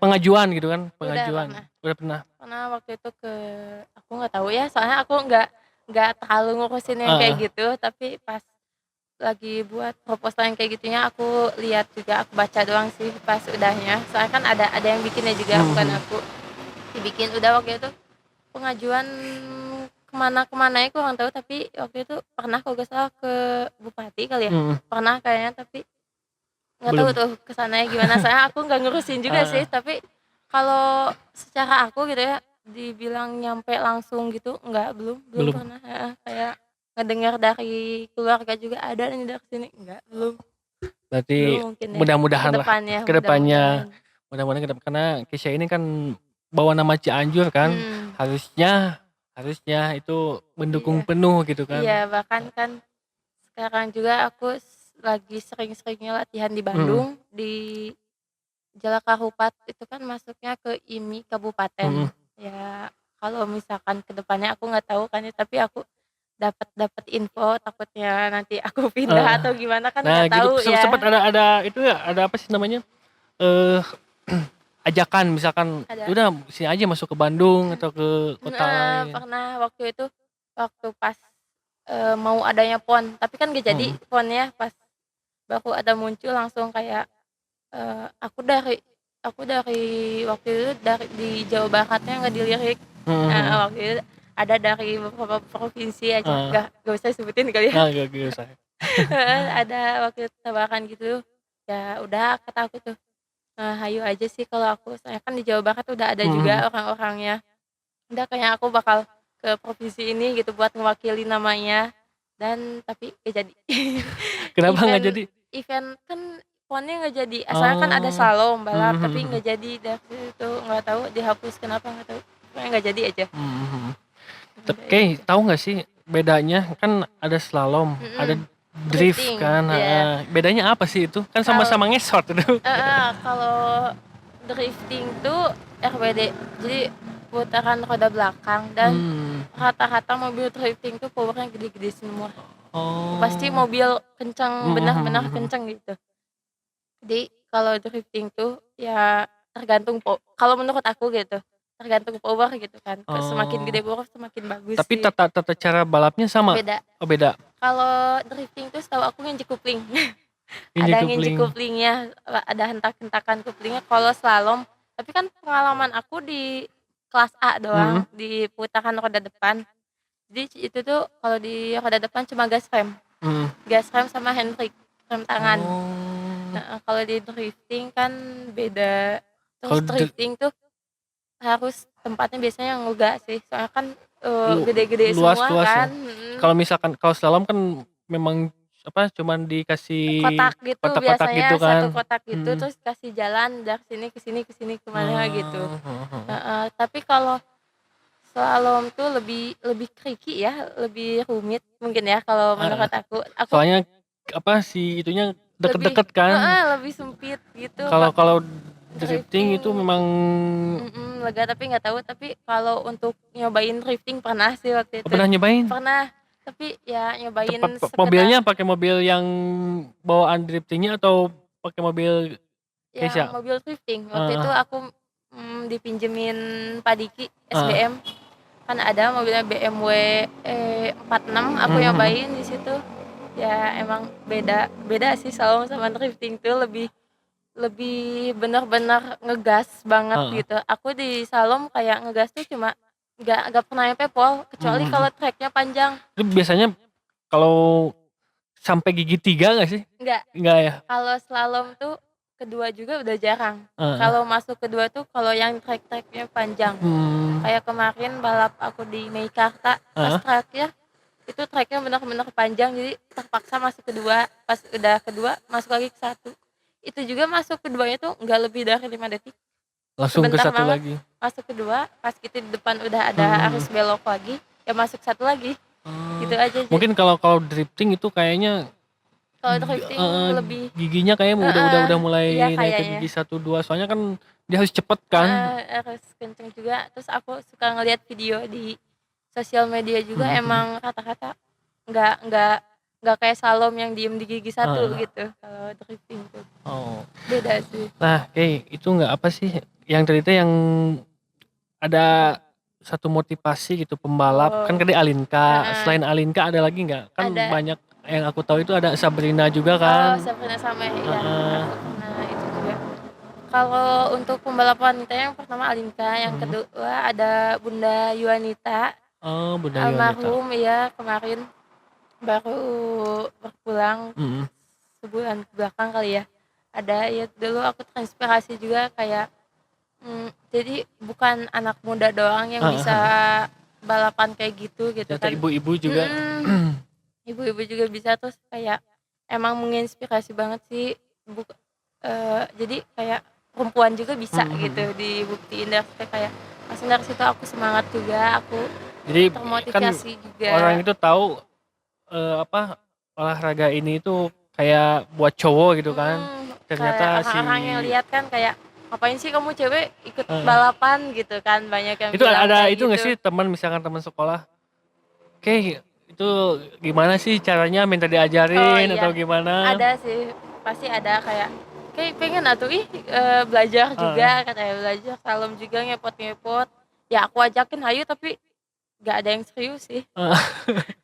pengajuan gitu kan, udah pengajuan. pernah. Udah pernah? Karena waktu itu aku nggak tahu ya, soalnya aku nggak terlalu ngurusin yang kayak Heeh. gitu, tapi pas lagi buat proposal yang kayak gitunya aku lihat juga, aku baca doang sih pas udahnya. Soalnya kan ada yang bikinnya juga, Mhm bukan mhm. aku. Dibikin udah waktu itu pengajuan kemana ya kurang tahu, tapi waktu itu pernah kalau nggak salah ke bupati kali ya, Mhm. pernah kayaknya, tapi nggak tahu Belum? tuh kesananya gimana. Saya aku nggak ngurusin juga sih, Heeh. tapi kalau secara aku gitu ya, dibilang nyampe langsung gitu, enggak, belum belum Belum. pernah, heeh, kayak ngedengar dari keluarga juga ada nih dari sini, enggak, belum. Berarti dulu mungkin ya. mudah-mudahan lah Kedepannya, ke depannya, mudah-mudahan. mudah-mudahan karena Kesha ini kan bawa nama Cianjur kan, Hmm, harusnya itu mendukung iya. penuh gitu kan. Iya, bahkan kan sekarang juga aku lagi sering-seringnya latihan di Mhm, Bandung, di Jalakahupat itu kan masuknya ke IMI mhm, kabupaten. Ya, kalau misalkan kedepannya aku nggak tahu kan ya, tapi aku dapat dapat info takutnya nanti aku heeh. pindah atau gimana kan Nah nggak gitu tahu sempet ya. ada itu ya, ada apa sih namanya, eee, ajakan misalkan, "Ya Ada udah sini aja masuk ke Bandung atau ke kota lain." pernah waktu itu, waktu pas, mau adanya PON, tapi kan nggak jadi Mhm, PON-nya, pas baru ada muncul langsung kayak, eee, aku dari aku dari waktu itu dari di Jawa Baratnya nggak dilirik, mhm, mhm, waktu itu ada dari beberapa provinsi aja, heeh. nggak usah sebutin kali ya. Nah, gak usah. Ada waktu itu tawaran gitu, ya udah kata aku tuh, hayu aja sih kalau aku, soalnya kan di Jawa Barat udah ada Mhm, mhm. juga orang-orangnya. Udah kayak aku bakal ke provinsi ini gitu buat ngewakili namanya, dan tapi nggak jadi. Kenapa nggak Event jadi? event kan PON-nya nggak jadi, asalnya kan ada Oh, slalom mhm, balap mhm, tapi mhm, nggak jadi, dari situ nggak tahu dihapus kenapa nggak tahu, pokoknya nggak jadi aja. mhm, mhm. Udah Kay, gitu. tahu nggak sih bedanya kan ada slalom, ada Mhm, drift drifting, kan, ya. heeh. Bedanya apa sih itu? Kan Kal sama-sama ngesot itu. Kalau drifting tuh RWD, jadi putaran roda belakang, dan Mmm, rata-rata mobil drifting tuh powernya gede-gede semua. Pasti oh, mobil kenceng, mhm, benar-benar mhm, mhm. kenceng gitu. Jadi kalau drifting tuh ya tergantung kalau menurut aku gitu, tergantung power gitu kan, semakin Oh, gede power semakin bagus tapi sih. tata tata cara balapnya sama? Beda. Oh beda? Kalau drifting tuh setahu aku nginjek kupling. Injek Ada nginjek kopling. kuplingnya, ada hentak-hentakan kuplingnya kalau slalom. Tapi kan pengalaman aku di kelas A Mhm, doang, di putaran roda depan. Jadi itu tuh kalau di roda depan cuma gas rem. mhm. Gas rem sama handbrake, rem tangan. Oh, Heeh, kalau di drifting kan beda. Terus kalau drifting tuh harus tempatnya biasanya yang enggak sih, soalnya kan, lu gede-gede semua luas-luas ya? kan, Kalau misalkan kalau slalom kan memang apa, cuman dikasih kotak gitu kotak-kotak gitu biasanya, satu kan? kotak gitu, Mhm. terus kasih jalan dari sini ke sini ke sini ke mana gitu. Oh, heeh, heeh. Heeh, tapi kalau slalom tuh lebih lebih tricky ya, lebih rumit mungkin ya kalau Heeh, menurut aku. Aku soalnya apa, si itunya lebih deket-deket kan? lebih sempit gitu, Kalau kalau drifting itu drifting. memang Lega tapi nggak tahu, tapi kalau untuk nyobain drifting pernah sih waktu oh, itu. pernah nyobain? Pernah, tapi ya Tepat nyobain sekedar mobilnya pakai mobil yang bawaan driftingnya atau pakai mobil yang Kesha? mobil drifting. Waktu Heeh, itu aku, dipinjemin Pak Diki heeh. SBM, kan ada mobilnya BMW, 46, aku Mhm, mhm. nyobain di situ. Ya emang beda beda sih slalom sama drifting tuh, lebih lebih benar-benar ngegas banget Heeh. gitu. Aku di slalom kayak ngegas tuh cuma nggak pernah nyampe pol, Mhm, kecuali mhm. kalau track-nya panjang. Itu biasanya kalau sampai gigi 3 nggak sih? Nggak, Nggak ya? kalau slalom tuh kedua juga udah jarang. Heeh. Kalau masuk kedua tuh kalau yang track-tracknya panjang. Mmm, Kayak kemarin balap aku di Meikarta, pas heeh. tracknya itu tracknya benar-benar panjang, jadi terpaksa masuk kedua. Pas udah kedua masuk lagi ke satu. Itu juga masuk keduanya tuh nggak lebih dari 5 detik. Langsung ke Sebentar satu banget. lagi. Masuk kedua, pas kita di depan udah Mhm, ada mhm. arus belok lagi, ya masuk satu lagi. Oh, Gitu aja sih. mungkin kalau kalau drifting itu kayaknya Kalau drifting lebih giginya kayaknya udah iya mulai naik ke kayaknya. gigi satu 2 soalnya kan dia harus cepet kan. Harus kenceng juga. Terus aku suka ngeliat video di sosial media juga, Mhm, mhm. emang rata-rata nggak nggak nggak kayak slalom yang diem di gigi satu Heeh. gitu. Kalau drifting tuh Oh. beda sih. Nah, itu nggak apa sih yang tadi teh yang ada satu motivasi gitu pembalap, kan Oh, tadi Alinka, heeh, selain Alinka ada lagi nggak? Kan ada. banyak yang aku tahu itu ada Sabrina juga Oh, kan? Sabrina sama ya, Heeh. aku pernah itu juga. Kalau untuk pembalap wanita yang pertama Alinka, yang Mhm. kedua ada Bunda Yuanita, Oh, Bunda Yunita. almarhum ya, kemarin baru berpulang Mhm. sebulan belakang kali ya. Ada ya, dulu aku terinspirasi juga kayak, jadi bukan anak muda doang yang Heeh, bisa heeh. balapan kayak gitu Ternyata kan. ibu-ibu juga. Mhm, ibu-ibu juga bisa, terus kayak emang menginspirasi banget sih. Jadi kayak perempuan juga bisa gitu dibuktiin dari situ, kayak langsung dari situ aku semangat juga, aku Jadi kan termotivasi orang juga. itu tahu apa olahraga ini itu kayak buat cowok gitu kan. Kayak Ternyata si orang-orang yang lihat kan kayak, "Ngapain sih kamu cewek ikut eh, balapan?" gitu kan, banyak yang itu bilang ada kayak itu nggak gitu. sih teman misalkan teman sekolah, kayak itu gimana sih caranya minta Oh diajarin atau iya, gimana? ada sih, pasti ada kayak, "Kayak pengen atuh ih, belajar Heeh. juga," katanya, "belajar slalom juga ngepot-ngepot." Ya aku ajakin hayu tapi gak ada yang serius sih,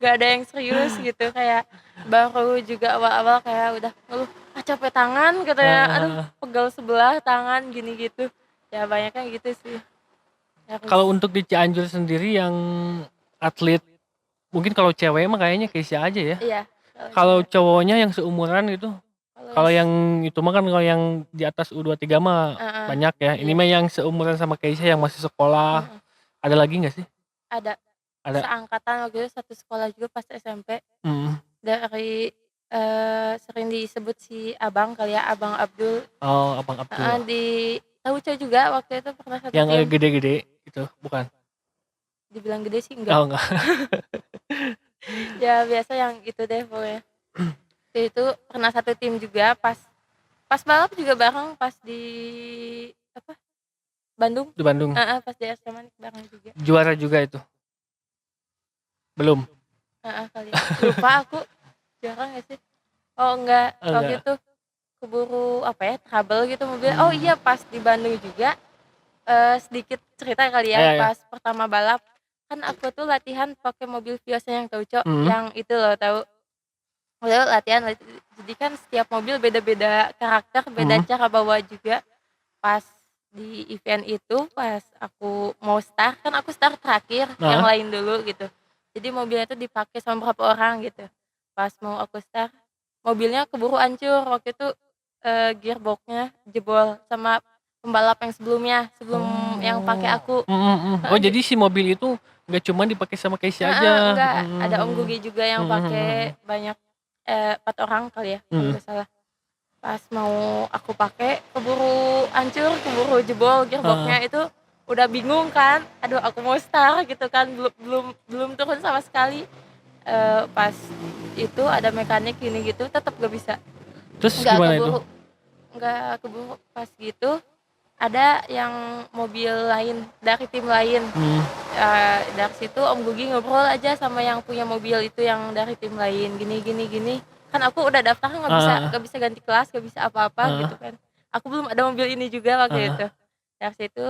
gak ada yang serius gitu, kayak baru juga awal-awal kayak udah ngeluh, "Ah capek tangan," katanya, "aduh Heeh. pegal sebelah tangan," gini gitu. Ya banyaknya gitu sih, harus Kalau untuk di Cianjur sendiri yang atlet, mungkin kalau cewek mah kayaknya Keisha aja ya. iya, kalau Kalau cewek. cowoknya yang seumuran gitu, Kalau kalau yang itu mah kan kalau yang di atas U23 mah heeh, banyak ya. Ini iya, mah yang seumuran sama Keisha yang masih sekolah. heeh, Ada lagi nggak sih? ada. Ada. Seangkatan waktu itu satu sekolah juga pas SMP, Mhm. dari sering disebut si Abang kali ya, Abang Abdul, Oh, Abang heeh, Abdul. di Tauco juga waktu itu pernah satu Yang tim. gede-gede itu, bukan? Dibilang gede sih enggak, Oh, enggak. ya biasa yang itu deh pokoknya. Waktu itu pernah satu tim juga pas pas balap juga bareng, pas di apa, Bandung, Di Bandung. heeh, pas di SMA bareng juga, Juara juga itu. Belum. heeh, kali ya. Lupa aku, jarang nggak sih? Oh enggak, Oh, waktu enggak. itu keburu apa ya, trouble gitu mobil. Oh Hmm. iya pas di Bandung juga, sedikit cerita kali ya, Ayo, ayo. pas pertama balap, kan aku tuh latihan pakai mobil Viosnya yang Tauco, Hmm. yang itu loh tahu. Udah latihan, jadi kan setiap mobil beda-beda karakter, beda Hmm. cara bawa juga. Pas di event itu, pas aku mau start, kan aku start terakhir, yang Nah, lain dulu gitu. Jadi mobilnya itu dipakai sama berapa orang gitu. Pas mau aku start, mobilnya keburu hancur waktu itu, gearbox-nya jebol sama pembalap yang sebelumnya, sebelum yang pakai oh. aku. Oh, Heeh, jadi si mobil itu nggak cuma dipakai sama Keisha heeh, aja. enggak, ada Om Gugi juga yang Hmm. pakai banyak, 4 orang kali ya kalau Hmm. nggak salah. Pas mau aku pakai keburu hancur, keburu jebol Ah, gearbox-nya itu, udah bingung kan, aduh aku mau start gitu kan, belum belum belum turun sama sekali. Pas itu ada mekanik gini gitu tetap gak bisa, terus nggak gimana itu? keburu nggak keburu. Pas gitu ada yang mobil lain dari tim lain, Hmm. dari situ Om Gugi ngobrol aja sama yang punya mobil itu yang dari tim lain, gini gini gini, kan aku udah daftar Ah, nggak bisa ganti kelas, nggak bisa apa-apa gitu ah, kan, aku belum ada mobil ini juga waktu itu. ah. Dari situ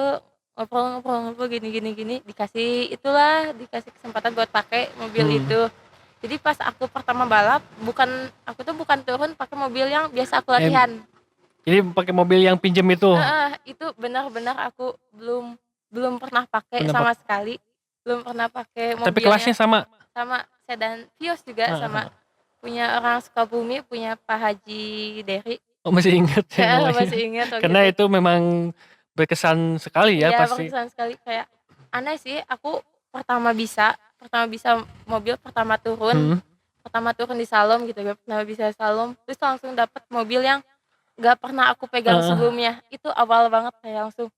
ngobrol-ngobrol gini gini gini, dikasih kesempatan buat pakai mobil Hmm. itu. Jadi pas aku pertama balap, aku tuh bukan turun pakai mobil yang biasa aku Eh, latihan. jadi pakai mobil yang pinjem itu. Itu benar-benar aku belum belum pernah pakai sama Pendapat. sekali, belum pernah pakai Tapi mobil kelasnya yang sama. sama sedan Vios juga, sama Ah. punya orang Sukabumi, punya Pak Haji Dery. Oh, masih ingat ya namanya. Masih ingat waktu Karena itu. itu memang berkesan sekali ya Iya pasti. berkesan sekali, kayak aneh sih, aku pertama bisa mobil, Hmm. pertama turun di slalom gitu, gak pernah bisa slalom, terus langsung dapet mobil yang gak pernah aku pegang Ah, sebelumnya. Itu awal banget kayak langsung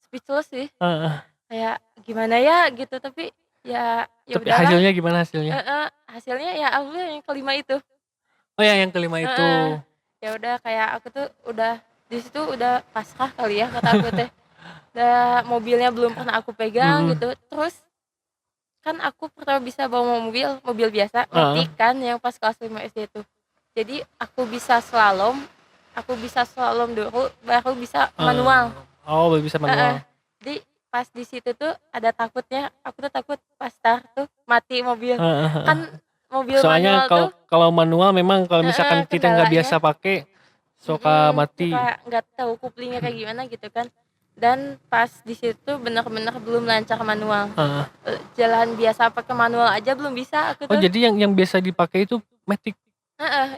speechless sih, ah. kayak gimana ya gitu, tapi ya Tapi udahlah. hasilnya gimana hasilnya? Hasilnya ya alhamdulillah yang kelima itu. Oh ya, yang kelima itu. Heeh. Ya udah kayak aku tuh udah di situ udah pasrah kali ya kata aku teh. Udah mobilnya belum pernah aku pegang Hmm. gitu. Terus kan aku pertama bisa bawa mobil biasa, Ah, metik kan yang pas kelas 5 SD itu. Jadi aku bisa slalom dulu baru bisa ah. manual. Oh, baru bisa Heeh. manual. Jadi pas di situ tuh ada takutnya, aku tuh takut pas start tuh mati mobil. Heeh, heeh. Kan mobil Soalnya manual kalau tuh, kalau manual memang kalau misalkan kita nggak kendalanya, biasa pakai suka mati. suka nggak tahu kuplingnya kayak gimana gitu kan. Dan pas di situ benar-benar belum lancar manual. Heeh. Jalan biasa pakai manual aja belum bisa aku Oh, tuh. jadi yang biasa dipakai itu Matic.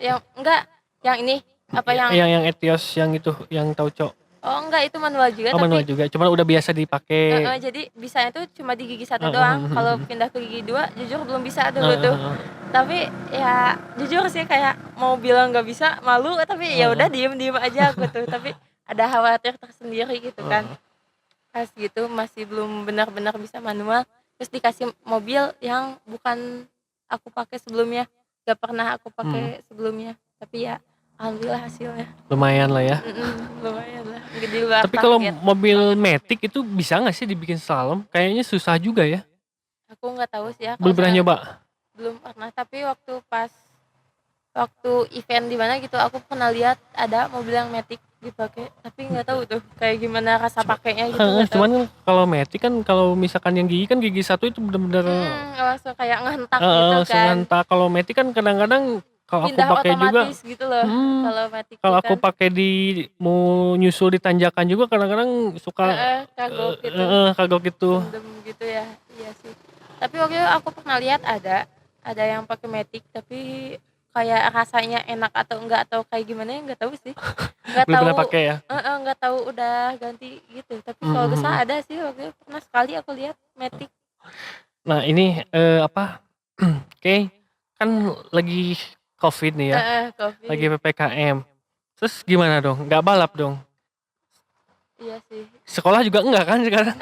Yang enggak, yang ini apa Ya, yang yang Etios yang itu, yang Tauco. Oh enggak, itu manual juga Oh manual tapi juga, cuman udah biasa dipakai. jadi bisanya tuh cuma di gigi satu Heeh, doang. Kalau pindah ke gigi dua, jujur belum bisa dulu heeh, tuh. heeh, Tapi ya jujur sih kayak mau bilang nggak bisa malu, tapi ya heeh, udah diem-diem aja aku tuh. Tapi ada khawatir tersendiri gitu kan. heeh. Pas gitu masih belum benar-benar bisa manual. Terus dikasih mobil yang bukan aku pakai sebelumnya, gak pernah aku Hmm, pakai sebelumnya. Tapi ya alhamdulillah hasilnya. lumayan lah ya. Lumayan lah, di luar Tapi kalau target mobil banget. matic itu bisa nggak sih dibikin slalom? Kayaknya susah juga ya. Aku nggak tahu sih ya kalau Belum pernah saya nyoba. belum pernah. Tapi waktu event di mana gitu aku pernah lihat ada mobil yang matic dipakai. Tapi nggak tahu tuh kayak gimana rasa Cuma, pakainya gitu, nggak tahu. cuman kan kalau matic kan kalau misalkan yang gigi kan gigi satu itu bener-bener Langsung kayak ngehentak gitu langsung kan. ngantak. Kalau matic kan kadang-kadang kalau aku Pindah pakai juga, otomatis gitu loh hmm, kalau matic kalau tuh aku kan. pakai di mau nyusul di tanjakan juga kadang-kadang suka Kagok gitu, kagok gitu. mendem gitu ya. Iya sih. Tapi waktu itu aku pernah lihat ada yang pakai matic tapi kayak rasanya enak atau enggak atau kayak gimana ya nggak tahu sih. Nggak Belum pernah tahu pakai ya. nggak tahu udah ganti gitu. Tapi kalau Mm, mm, besar mm. ada sih waktu itu pernah sekali aku lihat matic. Nah ini apa? Oke, kan lagi COVID nih ya, lagi Covid. PPKM. Terus gimana dong? Nggak balap dong? Iya sih. Sekolah juga enggak kan sekarang?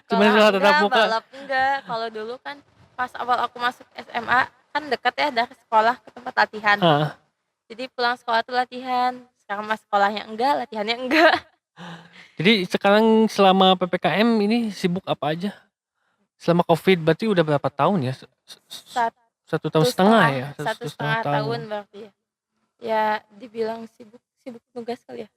Cuma Sekolah sekolah tatap enggak, muka. balap enggak. Kalau dulu kan pas awal aku masuk SMA kan dekat ya dari sekolah ke tempat latihan. Ah, Jadi pulang sekolah tuh latihan. Sekarang mas sekolahnya enggak, latihannya enggak. jadi sekarang selama PPKM ini sibuk apa aja? Selama COVID berarti udah berapa tahun ya? 1,5 tahun ya? Satu Satu setengah setengah tahun. tahun berarti ya. Ya dibilang sibuk sibuk tugas kali ya.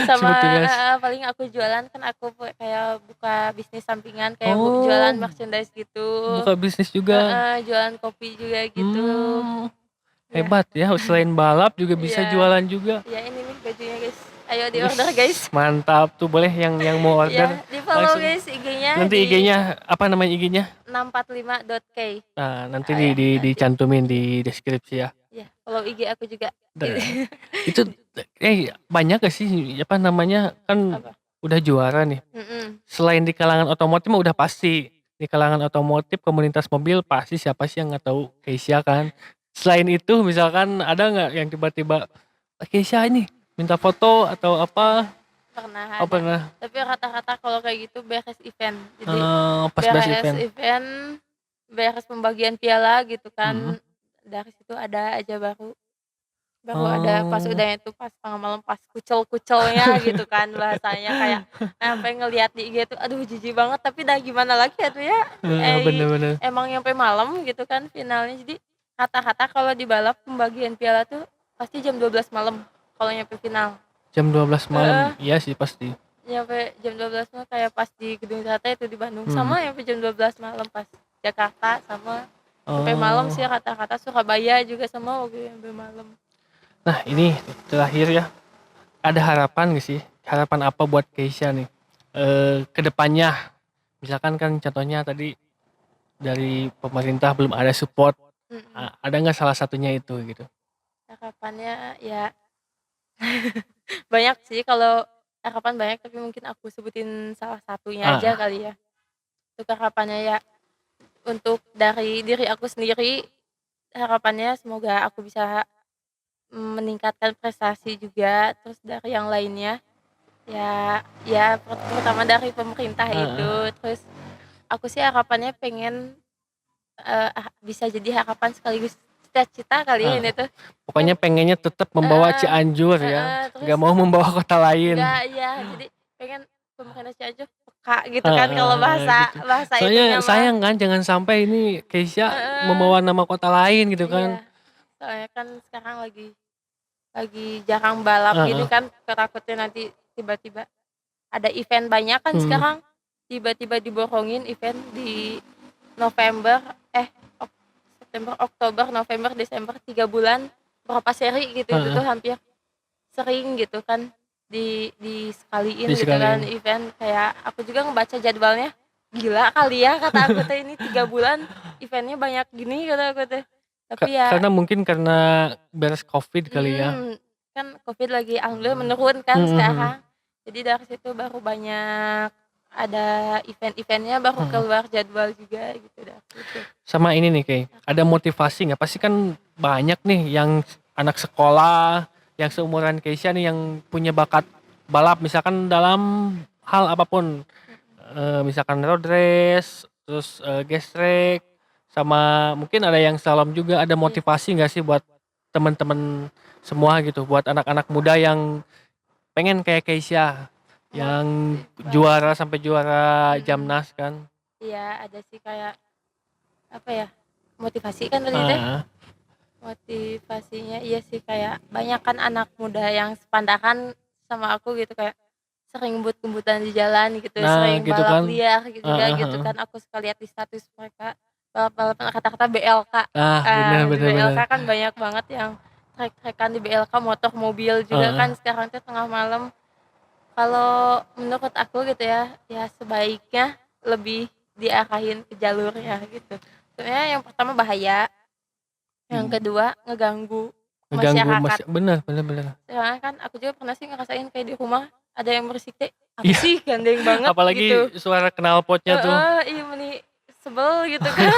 Sama Sibuk tugas. paling aku jualan kan aku kayak buka bisnis sampingan kayak jualan Oh, merchandise gitu. buka bisnis juga. Jualan kopi juga gitu. Hmm, Ya, hebat ya. Selain balap juga bisa iya. jualan juga. Ya ini nih bajunya guys. Ayo di Wih, order guys. mantap tuh, boleh yang mau order Ya, di follow langsung. guys IG-nya Nanti di IG-nya apa, namanya IG-nya? 645.k. Nah, nanti Oh ya, nanti. dicantumin di deskripsi ya. Ya, follow IG aku juga. Itu banyak gak sih apa namanya, kan Apa? udah juara nih. Mm-mm. Selain di kalangan otomotif mah udah pasti. Di kalangan otomotif komunitas mobil pasti siapa sih yang nggak tahu Keisha kan. Selain itu misalkan ada nggak yang tiba-tiba Keisha ini minta foto atau apa? Pernah Oh ada. pernah. Tapi rata-rata kalau kayak gitu beres event. Jadi Pas bahas beres event. event, beres pembagian piala gitu Mhm. kan. Dari situ ada aja baru ada pas Oh. udah itu pas tengah malam pas kucel-kucelnya gitu kan bahasanya kayak sampai ngelihat di IG tuh aduh jijik banget tapi dah gimana lagi ya tuh ya Bener-bener. emang nyampe malam gitu kan finalnya jadi kata-kata kalau di balap pembagian piala tuh pasti jam 12 malam kalau nyampe final. Jam 12 Heeh, malam. Iya sih pasti. nyampe jam 12 malam kayak pas di gedung sate itu di Bandung Hmm. sama nyampe jam 12 malam pas Jakarta sama sampai malam Oh. sih kata-kata Surabaya juga sama waktu sampai malam. Nah, ini terakhir ya. Ada harapan gak sih? Harapan apa buat Keisha nih? Ke depannya. Misalkan kan contohnya tadi dari pemerintah belum ada support. Mm-mm. Ada nggak salah satunya itu gitu? Harapannya ya banyak sih kalau harapan banyak tapi mungkin aku sebutin salah satunya aja Ah, kali ya. Untuk harapannya ya untuk dari diri aku sendiri harapannya semoga aku bisa meningkatkan prestasi juga terus dari yang lainnya ya terutama dari pemerintah itu ah. terus aku sih harapannya pengen bisa jadi harapan sekaligus cita-cita kali ya Ah. ini tuh kan Pokoknya pengennya tetap membawa eh, Cianjur ya. terus Nggak mau membawa kota lain. enggak ya jadi pengen pemerintah Cianjur peka gitu kan kalau bahasa Gitu. bahasa Soalnya itunya mah sayang kan jangan sampai ini Keisha Heeh, membawa nama kota lain gitu kan. iya soalnya kan sekarang lagi jarang balap Ah, gini ah. kan takutnya nanti tiba-tiba ada event banyak kan Hmm. sekarang tiba-tiba diborongin event di November September Oktober November Desember 3 bulan berapa seri gitu itu tuh Ah, ah. hampir sering gitu kan di sekaliin Di gitu kan sekalian. event kayak aku juga ngebaca jadwalnya gila kali ya kata aku teh ini 3 bulan eventnya banyak gini kata aku teh tapi ya Karena mungkin karena beres COVID kali ya. kan covid lagi alhamdulillah menurun kan Mhm, mhm. sekarang Jadi dari situ baru banyak ada event-eventnya, baru keluar jadwal juga gitu dari situ. Sama ini nih kayak ada motivasi nggak? Pasti kan banyak nih yang anak sekolah yang seumuran Keisha nih yang punya bakat balap misalkan dalam hal apapun. Misalkan road race, terus gestrek, sama mungkin ada yang slalom juga. Ada motivasi nggak sih buat teman-teman semua gitu, buat anak-anak muda yang pengen kayak Keisha, yang juara sampai juara Jamnas kan? Iya, ada sih kayak apa ya? Motivasi kan tadi teh. Ah, Motivasinya iya sih kayak banyak kan anak muda yang sepantaran sama aku gitu, kayak sering ngebut-ngebutan di jalan gitu, nah sering gitu balap kan? liar juga Ah, ah, gitu ah. kan. Aku suka lihat di status mereka balap-balapan, kata-kata BLK. Ah, benar Di benar BLK benar. kan banyak banget yang trek-trekan di BLK, motor mobil Ah, juga kan ah. sekarang tuh tengah malam. Kalau menurut aku gitu ya, ya sebaiknya lebih diarahin ke jalurnya gitu. Sebenarnya yang pertama bahaya, yang kedua ngeganggu Ngeganggu masyarakat. benar benar benar. Soalnya kan aku juga pernah sih ngerasain kayak di rumah ada yang berisik teh, apa Iya, sih gandeng banget gitu. apalagi suara knalpotnya tuh. Heeh, iya meni sebel gitu kan.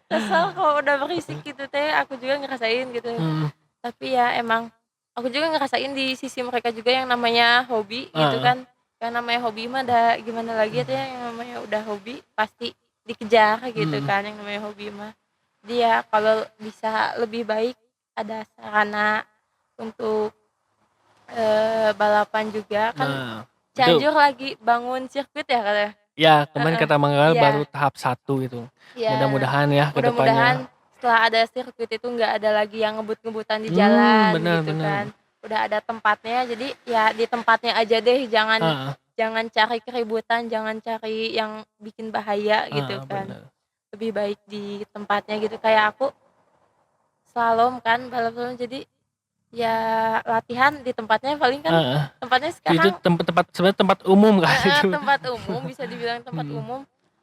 Kesel kalau udah berisik gitu teh, aku juga ngerasain gitu. Hmm, Tapi ya emang aku juga ngerasain di sisi mereka juga yang namanya hobi gitu ah, kan. Yang namanya hobi mah ada gimana lagi ya teh, yang namanya udah hobi pasti dikejar gitu hmm, kan yang namanya hobi mah. Dia kalau bisa lebih baik ada sarana untuk balapan juga kan. nah itu. Cianjur lagi bangun sirkuit ya katanya. Ya, kemarin Heeh, kata Manggal iya, baru tahap satu gitu. iya. Mudah-mudahan ya ke Mudah-mudahan depannya. setelah ada sirkuit itu nggak ada lagi yang ngebut-ngebutan di jalan Benar gitu benar. kan. Udah ada tempatnya, jadi ya di tempatnya aja deh, jangan Ah, jangan cari keributan, jangan cari yang bikin bahaya gitu kan. benar. Lebih baik di tempatnya gitu. Kayak aku slalom kan, balap slalom, jadi ya latihan di tempatnya paling kan, Ah, tempatnya itu sekarang tempat-tempat sebenarnya tempat umum kan itu. tempat umum, bisa dibilang tempat Hmm. umum.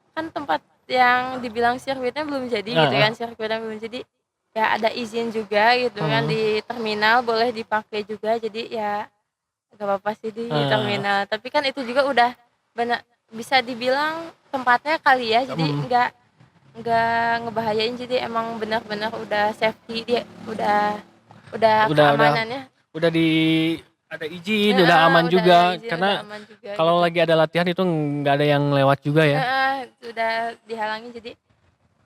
Kan tempat yang dibilang sirkuitnya belum jadi gitu Ah, kan, sirkuitnya belum jadi. Ya ada izin juga gitu kan hmm. di terminal, boleh dipakai juga. Jadi ya gak apa-apa sih di Ah, terminal. Tapi kan itu juga udah benar bisa dibilang tempatnya kali ya. Jadi hmm. nggak ngebahayain. Jadi emang benar-benar udah safety dia, udah Udah keamanannya. udah di ada izin, udah Heeh, aman udah ada juga izin, udah karena aman juga kalau gitu. lagi ada latihan itu nggak ada yang lewat juga ya. Heeh, udah dihalangi, jadi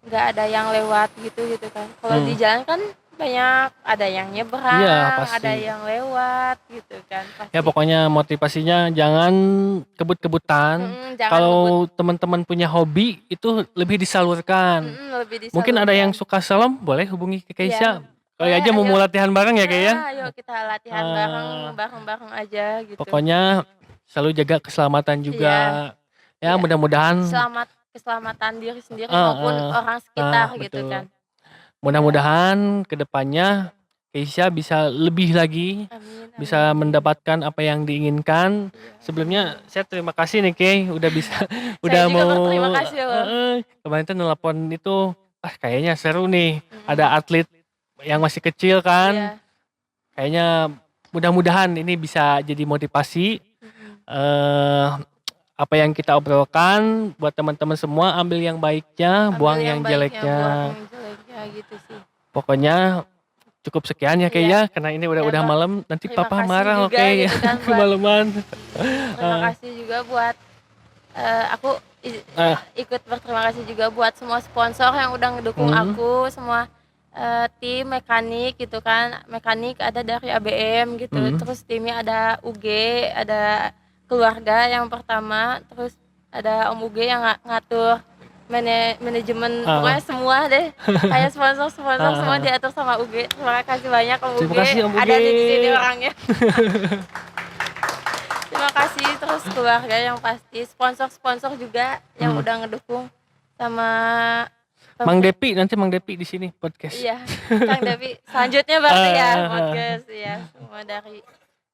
nggak ada yang lewat gitu kan. Kalau di Hmm. jalan kan banyak, ada yang Iya, nyebrang, ada pasti. yang lewat gitu kan, Ya pasti. pokoknya motivasinya jangan kebut-kebutan. Jangan ngebut. Kalau teman-teman punya hobi itu lebih disalurkan. Lebih Mungkin ada yang disalurkan. suka selam, boleh hubungi ke Iya, Keisha. Kali boleh, aja mau ayo. latihan bareng ya kayak ya. Ayo kita latihan Eh, bareng, bareng-bareng aja gitu. pokoknya selalu jaga keselamatan juga. Iya, Ya iya. mudah-mudahan Keselamatan diri sendiri eh, maupun eh, orang sekitar gitu betul. kan. Ya, Mudah-mudahan ke depannya Keisha bisa lebih lagi, amin, bisa amin. mendapatkan apa yang diinginkan. Iya, Sebelumnya amin. saya terima kasih nih Kay, udah bisa Saya udah juga mau berterima kasih loh. kemarin tuh nelpon itu, kayaknya seru nih. Mm-mm. Ada atlet yang masih kecil kan. Iya. Kayaknya mudah-mudahan ini bisa jadi motivasi. Mm-mm. eh Apa yang kita obrolkan buat teman-teman semua, ambil yang baiknya, Ambil buang yang yang baiknya, buang jeleknya. yang jeleknya gitu sih. Pokoknya cukup sekian ya Kay Iya, ya, karena ini ya udah Pak. malam, nanti Terima papa kasih marah oke juga ya, gitu kan buat kemalaman. terima Eh, kasih juga buat aku eh, ikut berterima kasih juga buat semua sponsor yang udah ngedukung hmm, aku, semua tim mekanik gitu kan. Mekanik ada dari ABM gitu. hmm. Terus timnya ada UG, ada keluarga yang pertama, terus ada Om UG yang ngatur manajemen, Ah, pokoknya semua deh. Kayak sponsor-sponsor semua ah. diatur sama UG. Terima kasih banyak Om Terima UG, kasih Om ada Uge. di sini orangnya. Terima kasih, terus keluarga yang pasti, sponsor-sponsor juga yang Hmm. udah ngedukung, sama Mang Depi, nanti Mang Depi di sini podcast. iya, Kang Devi. Selanjutnya berarti ya Ah, podcast ya, semua dari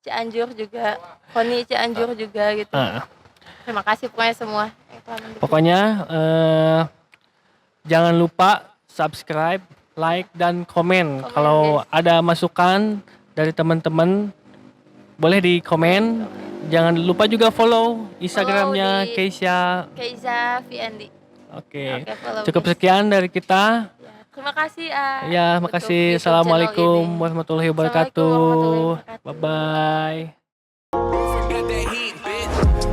Cianjur juga, Koni Cianjur juga gitu. ah. Terima kasih pokoknya semua yang telah mendukung. Pokoknya jangan lupa subscribe, like dan komen. Komen Kalau guys. ada masukan dari teman-teman boleh di komen. Jangan lupa juga follow Instagramnya di Keisha. Keiza Viandi. Oke. Oke, follow Cukup guys. sekian dari kita. Ya, terima kasih Ya, untuk makasih. YouTube Assalamualaikum channel ini. warahmatullahi Assalamualaikum warahmatullahi wabarakatuh. wabarakatuh. Bye bye. Got that heat, bitch.